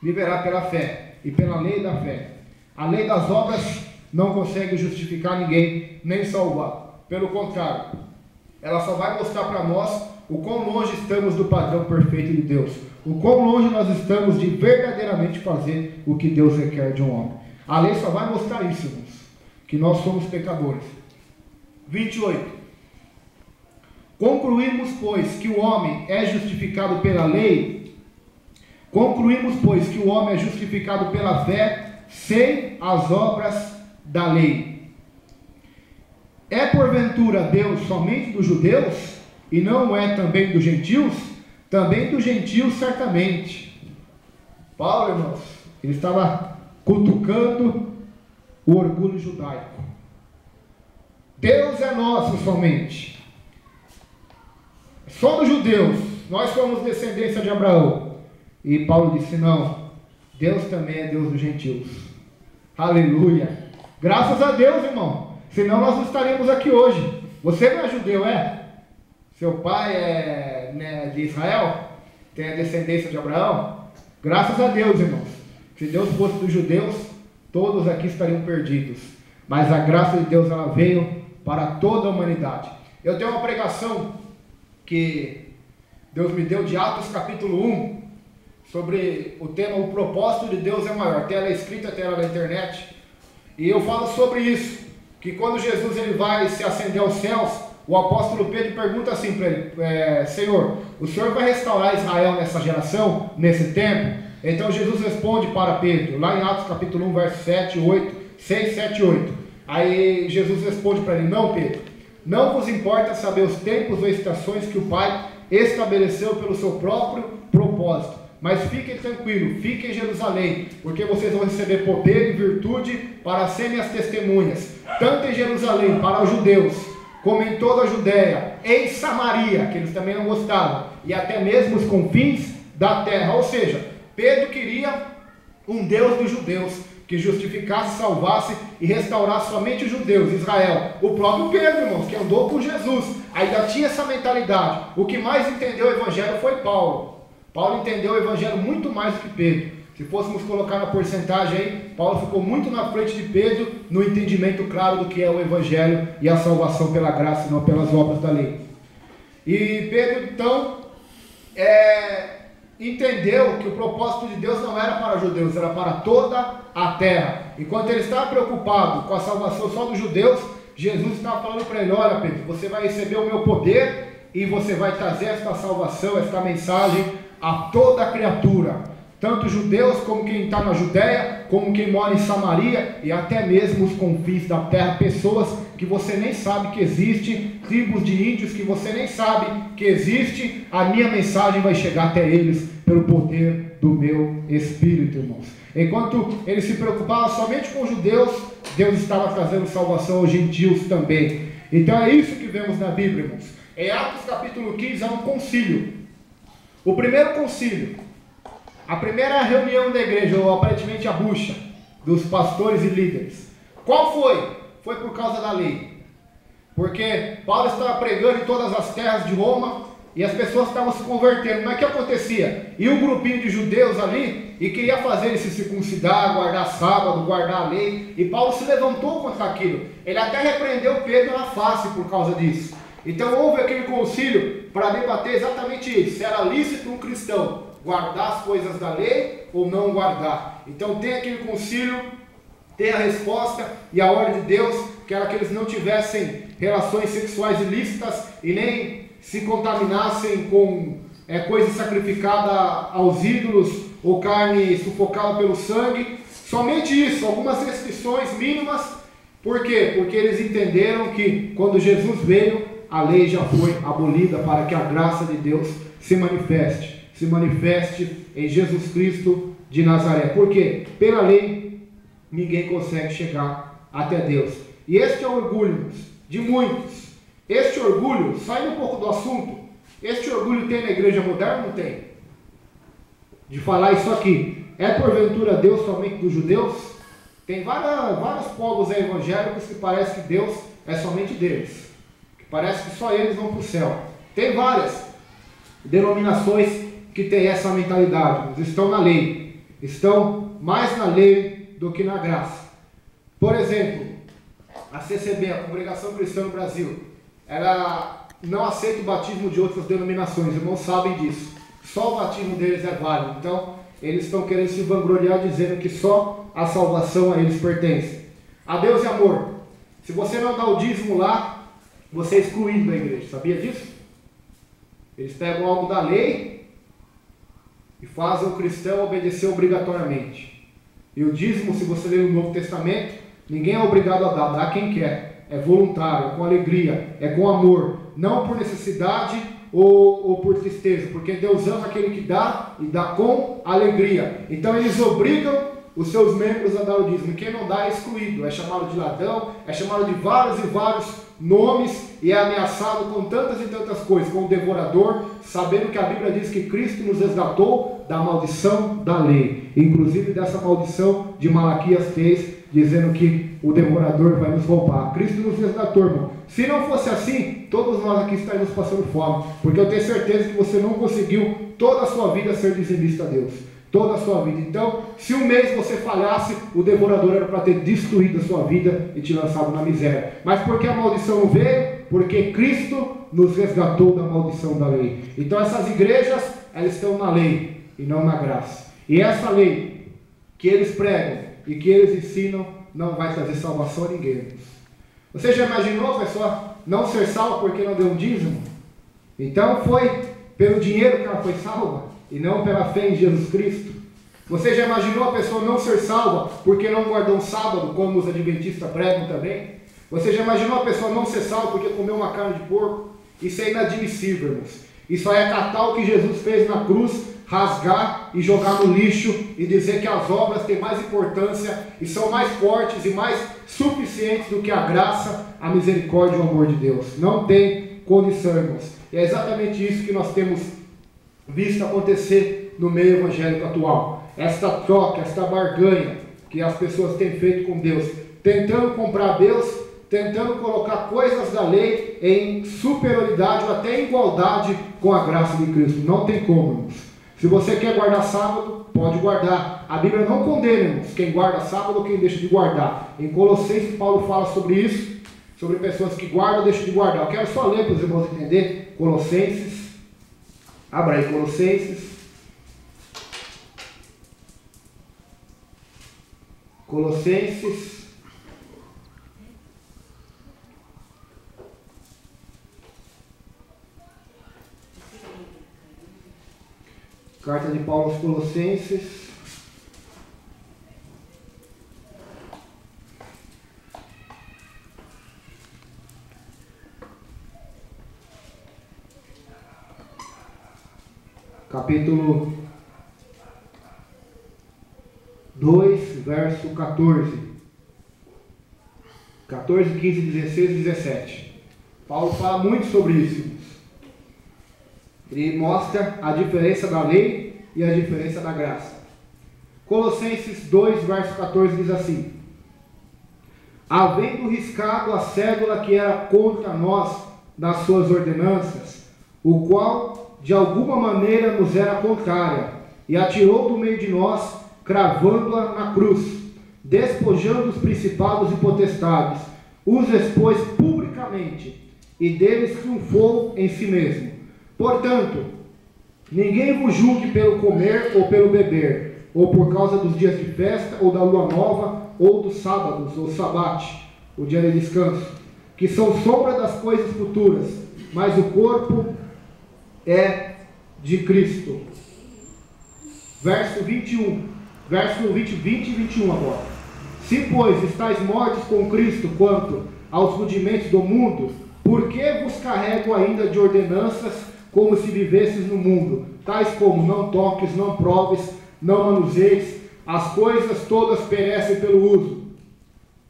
viverá pela fé e pela lei da fé. A lei das obras não consegue justificar ninguém, nem salvar. Pelo contrário, ela só vai mostrar para nós o quão longe estamos do padrão perfeito de Deus. O quão longe nós estamos de verdadeiramente fazer o que Deus requer de um homem. A lei só vai mostrar isso, irmãos, que nós somos pecadores. 28. Concluímos, pois, que o homem é justificado pela lei. Concluímos, pois, que o homem é justificado pela fé, sem as obras da lei. É porventura Deus somente dos judeus, e não é também dos gentios? Também dos gentios, certamente. Paulo, irmãos, ele estava cutucando o orgulho judaico. Deus é nosso somente. Só dos judeus, nós somos descendência de Abraão. E Paulo disse: não, Deus também é Deus dos gentios. Aleluia. Graças a Deus, irmão. Senão nós não estaríamos aqui hoje. Você não é judeu, é? Seu pai é, né, de Israel? Tem a descendência de Abraão? Graças a Deus, irmãos. Se Deus fosse dos judeus, todos aqui estariam perdidos. Mas a graça de Deus, ela veio para toda a humanidade. Eu tenho uma pregação que Deus me deu de Atos capítulo 1, sobre o tema "O propósito de Deus é maior". Tem ela escrita, tem ela na internet. E eu falo sobre isso, que quando Jesus ele vai se ascender aos céus, o apóstolo Pedro pergunta assim para ele: Senhor, o Senhor vai restaurar Israel nessa geração, nesse tempo? Então Jesus responde para Pedro, lá em Atos capítulo 1, verso 7, 8, 6, 7 e 8. Aí Jesus responde para ele: não, Pedro, não vos importa saber os tempos ou estações que o Pai estabeleceu pelo seu próprio propósito. Mas fiquem tranquilos, fiquem em Jerusalém, porque vocês vão receber poder e virtude para serem minhas testemunhas, tanto em Jerusalém, para os judeus, como em toda a Judéia, em Samaria, que eles também não gostavam, e até mesmo os confins da terra. Ou seja, Pedro queria um Deus dos judeus, que justificasse, salvasse e restaurasse somente os judeus, Israel. O próprio Pedro, irmãos, que andou com Jesus, ainda tinha essa mentalidade. O que mais entendeu o evangelho foi Paulo. Paulo entendeu o evangelho muito mais do que Pedro. Se fôssemos colocar na porcentagem aí, Paulo ficou muito na frente de Pedro no entendimento claro do que é o evangelho e a salvação pela graça e não pelas obras da lei. E Pedro então entendeu que o propósito de Deus não era para os judeus, era para toda a terra. Enquanto ele estava preocupado com a salvação só dos judeus, Jesus estava falando para ele: olha, Pedro, você vai receber o meu poder e você vai trazer esta salvação, esta mensagem a toda a criatura, tanto judeus como quem está na Judéia, como quem mora em Samaria e até mesmo os confins da terra, pessoas que você nem sabe que existe, tribos de índios que você nem sabe que existe. A minha mensagem vai chegar até eles pelo poder do meu Espírito, irmãos. Enquanto ele se preocupava somente com os judeus, Deus estava trazendo salvação aos gentios também. Então é isso que vemos na Bíblia, irmãos. Em Atos capítulo 15 há um concílio. O primeiro concílio, a primeira reunião da igreja, ou aparentemente a bucha dos pastores e líderes. Qual foi? Foi por causa da lei. Porque Paulo estava pregando em todas as terras de Roma e as pessoas estavam se convertendo. Mas o que acontecia? E um grupinho de judeus ali e queria fazer eles se circuncidar, guardar sábado, guardar a lei. E Paulo se levantou contra aquilo. Ele até repreendeu Pedro na face por causa disso. Então houve aquele concílio para debater exatamente isso, se era lícito um cristão guardar as coisas da lei ou não guardar. Então tem aquele concílio, tem a resposta e a ordem de Deus, que era que eles não tivessem relações sexuais ilícitas e nem se contaminassem com coisa sacrificada aos ídolos ou carne sufocada pelo sangue. Somente isso, algumas restrições mínimas. Por quê? Porque eles entenderam que quando Jesus veio, a lei já foi abolida para que a graça de Deus se manifeste em Jesus Cristo de Nazaré. Por quê? Pela lei ninguém consegue chegar até Deus. E este é o orgulho de muitos. Este orgulho, saindo um pouco do assunto, este orgulho tem na igreja moderna ou não tem? De falar isso aqui. É porventura Deus somente dos judeus? Tem vários povos evangélicos que parece que Deus é somente deles. Que parece que só eles vão para o céu. Tem várias denominações que têm essa mentalidade. Eles estão na lei. Estão mais na lei do que na graça. Por exemplo, a CCB, a Congregação Cristã no Brasil, ela não aceita o batismo de outras denominações. Os irmãos sabem disso. Só o batismo deles é válido. Então, eles estão querendo se vangloriar dizendo que só a salvação a eles pertence. A Deus e amor. Se você não dá o dízimo lá, você é excluído da igreja. Sabia disso? Eles pegam algo da lei e fazem o cristão obedecer obrigatoriamente. E o dízimo, se você ler o Novo Testamento, ninguém é obrigado a dar. Dá quem quer. É voluntário, é com alegria, é com amor. Não por necessidade ou por tristeza, porque Deus ama aquele que dá e dá com alegria. Então eles obrigam os seus membros a dar o dízimo. E quem não dá é excluído, é chamado de ladrão, é chamado de vários e vários nomes e é ameaçado com tantas e tantas coisas, como devorador, sabendo que a Bíblia diz que Cristo nos resgatou da maldição da lei, inclusive dessa maldição de Malaquias 3, dizendo que o devorador vai nos roubar. Cristo nos resgatou, irmão. Se não fosse assim, todos nós aqui estaríamos passando fome, porque eu tenho certeza que você não conseguiu toda a sua vida ser dizimista a Deus, toda a sua vida. Então, se um mês você falhasse, o devorador era para ter destruído a sua vida e te lançado na miséria. Mas por que a maldição não veio? Porque Cristo nos resgatou da maldição da lei. Então essas igrejas, elas estão na lei e não na graça. E essa lei que eles pregam e que eles ensinam não vai trazer salvação a ninguém. Você já imaginou a pessoa não ser salva porque não deu um dízimo? Então foi pelo dinheiro que ela foi salva e não pela fé em Jesus Cristo. Você já imaginou a pessoa não ser salva porque não guardou um sábado, como os adventistas pregam também? Você já imaginou a pessoa não ser salva porque comeu uma carne de porco? Isso é inadmissível, irmãos. Isso é catar o que Jesus fez na cruz, rasgar e jogar no lixo e dizer que as obras têm mais importância e são mais fortes e mais suficientes do que a graça, a misericórdia e o amor de Deus. Não tem condição, irmãos. E é exatamente isso que nós temos visto acontecer no meio evangélico atual. Esta troca, esta barganha que as pessoas têm feito com Deus, tentando comprar Deus, tentando colocar coisas da lei em superioridade ou até em igualdade com a graça de Cristo. Não tem como, irmãos. Se você quer guardar sábado, pode guardar. A Bíblia não condena, irmãos, quem guarda sábado ou quem deixa de guardar. Em Colossenses, Paulo fala sobre isso, sobre pessoas que guardam ou deixam de guardar. Eu quero só ler para os irmãos entenderem. Colossenses, abra aí Colossenses. Colossenses, carta de Paulo aos Colossenses, capítulo 2, verso 14, 15, 16 e 17. Paulo fala muito sobre isso. Ele mostra a diferença da lei e a diferença da graça. Colossenses 2, verso 14 diz assim: havendo riscado a cédula que era contra nós nas suas ordenanças, o qual de alguma maneira nos era contrária, e atirou do meio de nós, cravando-a na cruz, despojando os principados e potestades, os expôs publicamente, e deles triunfou em si mesmo. Portanto, ninguém vos julgue pelo comer ou pelo beber, ou por causa dos dias de festa, ou da lua nova, ou dos sábados, ou sabate, o dia de descanso, que são sombra das coisas futuras, mas o corpo é de Cristo. Verso 21, verso 20 e 21 agora. Se, pois, estáis mortos com Cristo quanto aos rudimentos do mundo, por que vos carrego ainda de ordenanças como se vivesses no mundo? Tais como, não toques, não proves, não manuseis, as coisas todas perecem pelo uso,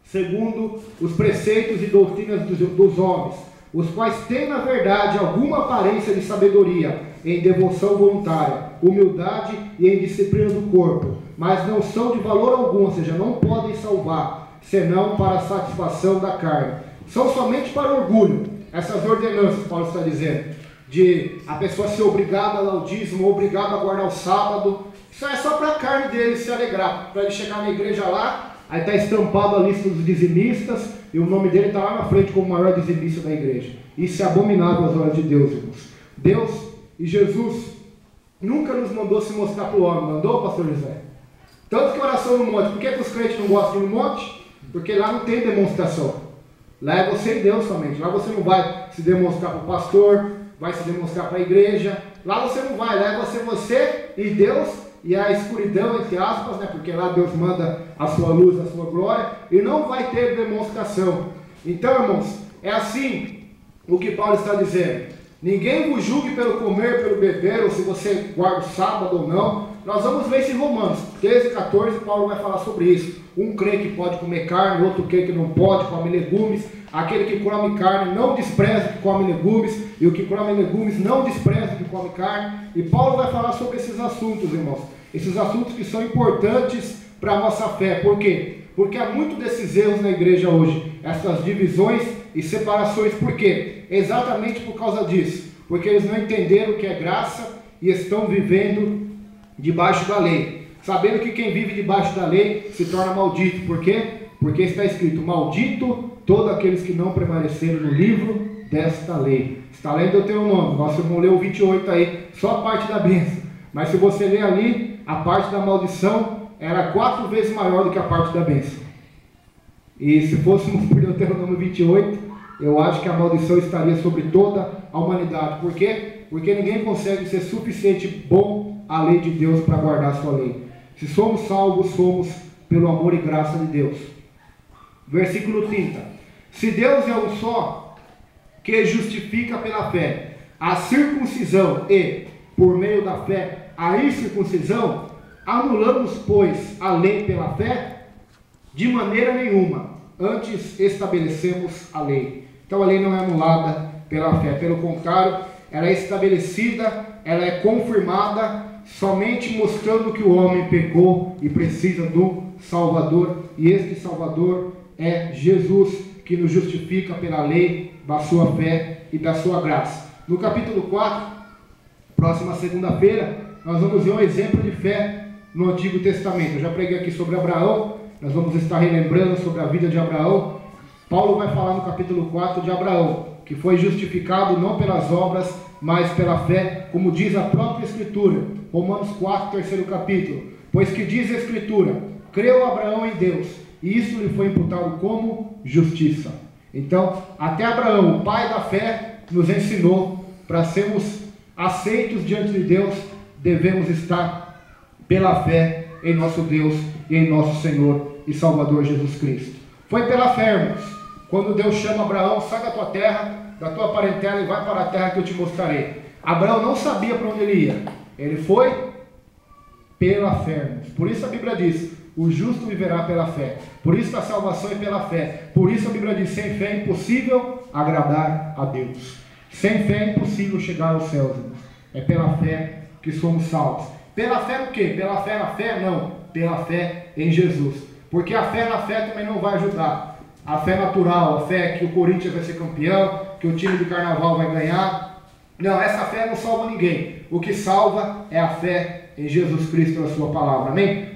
segundo os preceitos e doutrinas dos homens, os quais têm na verdade alguma aparência de sabedoria, em devoção voluntária, humildade e em disciplina do corpo, mas não são de valor algum, ou seja, não podem salvar, senão para a satisfação da carne. São somente para orgulho, essas ordenanças, Paulo está dizendo, de a pessoa ser obrigada ao dízimo, obrigada a guardar o sábado. Isso é só para a carne dele se alegrar, para ele chegar na igreja lá, aí está estampado a lista dos dizimistas, e o nome dele está lá na frente como o maior dizimista da igreja. Isso é abominável às olhos de Deus, irmãos. Deus e Jesus nunca nos mandou se mostrar para o homem, mandou, pastor José? Tanto que oração no monte, por que os crentes não gostam de ir no monte? Porque lá não tem demonstração. Lá é você e Deus somente. Lá você não vai se demonstrar para o pastor, vai se demonstrar para a igreja. Lá você não vai, lá é você e Deus, e a escuridão, entre aspas, né? Porque lá Deus manda a sua luz, a sua glória, e não vai ter demonstração. Então, irmãos, é assim o que Paulo está dizendo. Ninguém vos julgue pelo comer, pelo beber, ou se você guarda o sábado ou não. Nós vamos ver isso em Romanos 13 e 14, Paulo vai falar sobre isso. Um crê que pode comer carne, outro crê que não pode, come legumes. Aquele que come carne não despreza o que come legumes, e o que come legumes não despreza o que come carne. E Paulo vai falar sobre esses assuntos, irmãos. Esses assuntos que são importantes para a nossa fé. Por quê? Porque há muito desses erros na igreja hoje, essas divisões e separações. Por quê? Exatamente por causa disso. Porque eles não entenderam o que é graça e estão vivendo debaixo da lei. Sabendo que quem vive debaixo da lei se torna maldito. Por quê? Porque está escrito, maldito todos aqueles que não permaneceram no livro desta lei. Está lendo Deuteronômio, nosso irmão leu o 28 aí, só a parte da bênção. Mas se você ler ali, a parte da maldição era 4 vezes maior do que a parte da bênção. E se fôssemos por Deuteronômio 28, eu acho que a maldição estaria sobre toda a humanidade. Por quê? Porque ninguém consegue ser suficiente bom à lei de Deus para guardar a sua lei. Se somos salvos, somos pelo amor e graça de Deus. Versículo 30. Se Deus é um só, que justifica pela fé a circuncisão e, por meio da fé, a incircuncisão, anulamos, pois, a lei pela fé? De maneira nenhuma. Antes estabelecemos a lei. Então a lei não é anulada pela fé. Pelo contrário, ela é estabelecida, ela é confirmada, somente mostrando que o homem pecou e precisa do Salvador. E este Salvador é Jesus, que nos justifica pela lei da sua fé e da sua graça. No capítulo 4, próxima segunda-feira, nós vamos ver um exemplo de fé no Antigo Testamento. Eu já preguei aqui sobre Abraão, nós vamos estar relembrando sobre a vida de Abraão. Paulo vai falar no capítulo 4 de Abraão, que foi justificado não pelas obras, mas pela fé, como diz a própria Escritura. Romanos 4, terceiro capítulo. Pois que diz a Escritura, creu Abraão em Deus, e isso lhe foi imputado como justiça. Então, até Abraão, o pai da fé, nos ensinou, para sermos aceitos diante de Deus, devemos estar pela fé em nosso Deus e em nosso Senhor e Salvador Jesus Cristo. Foi pela fé, irmãos, quando Deus chama Abraão, sai da tua terra, da tua parentela e vai para a terra que eu te mostrarei. Abraão não sabia para onde ele ia, ele foi pela fé, irmãos. Por isso a Bíblia diz, o justo viverá pela fé. Por isso a salvação é pela fé. Por isso a Bíblia diz, sem fé é impossível agradar a Deus. Sem fé é impossível chegar aos céus, irmãos. É pela fé que somos salvos. Pela fé no quê? Pela fé na fé? Não. Pela fé em Jesus. Porque a fé na fé também não vai ajudar. A fé natural, a fé que o Corinthians vai ser campeão, que o time de carnaval vai ganhar. Não, essa fé não salva ninguém. O que salva é a fé em Jesus Cristo e a sua palavra. Amém?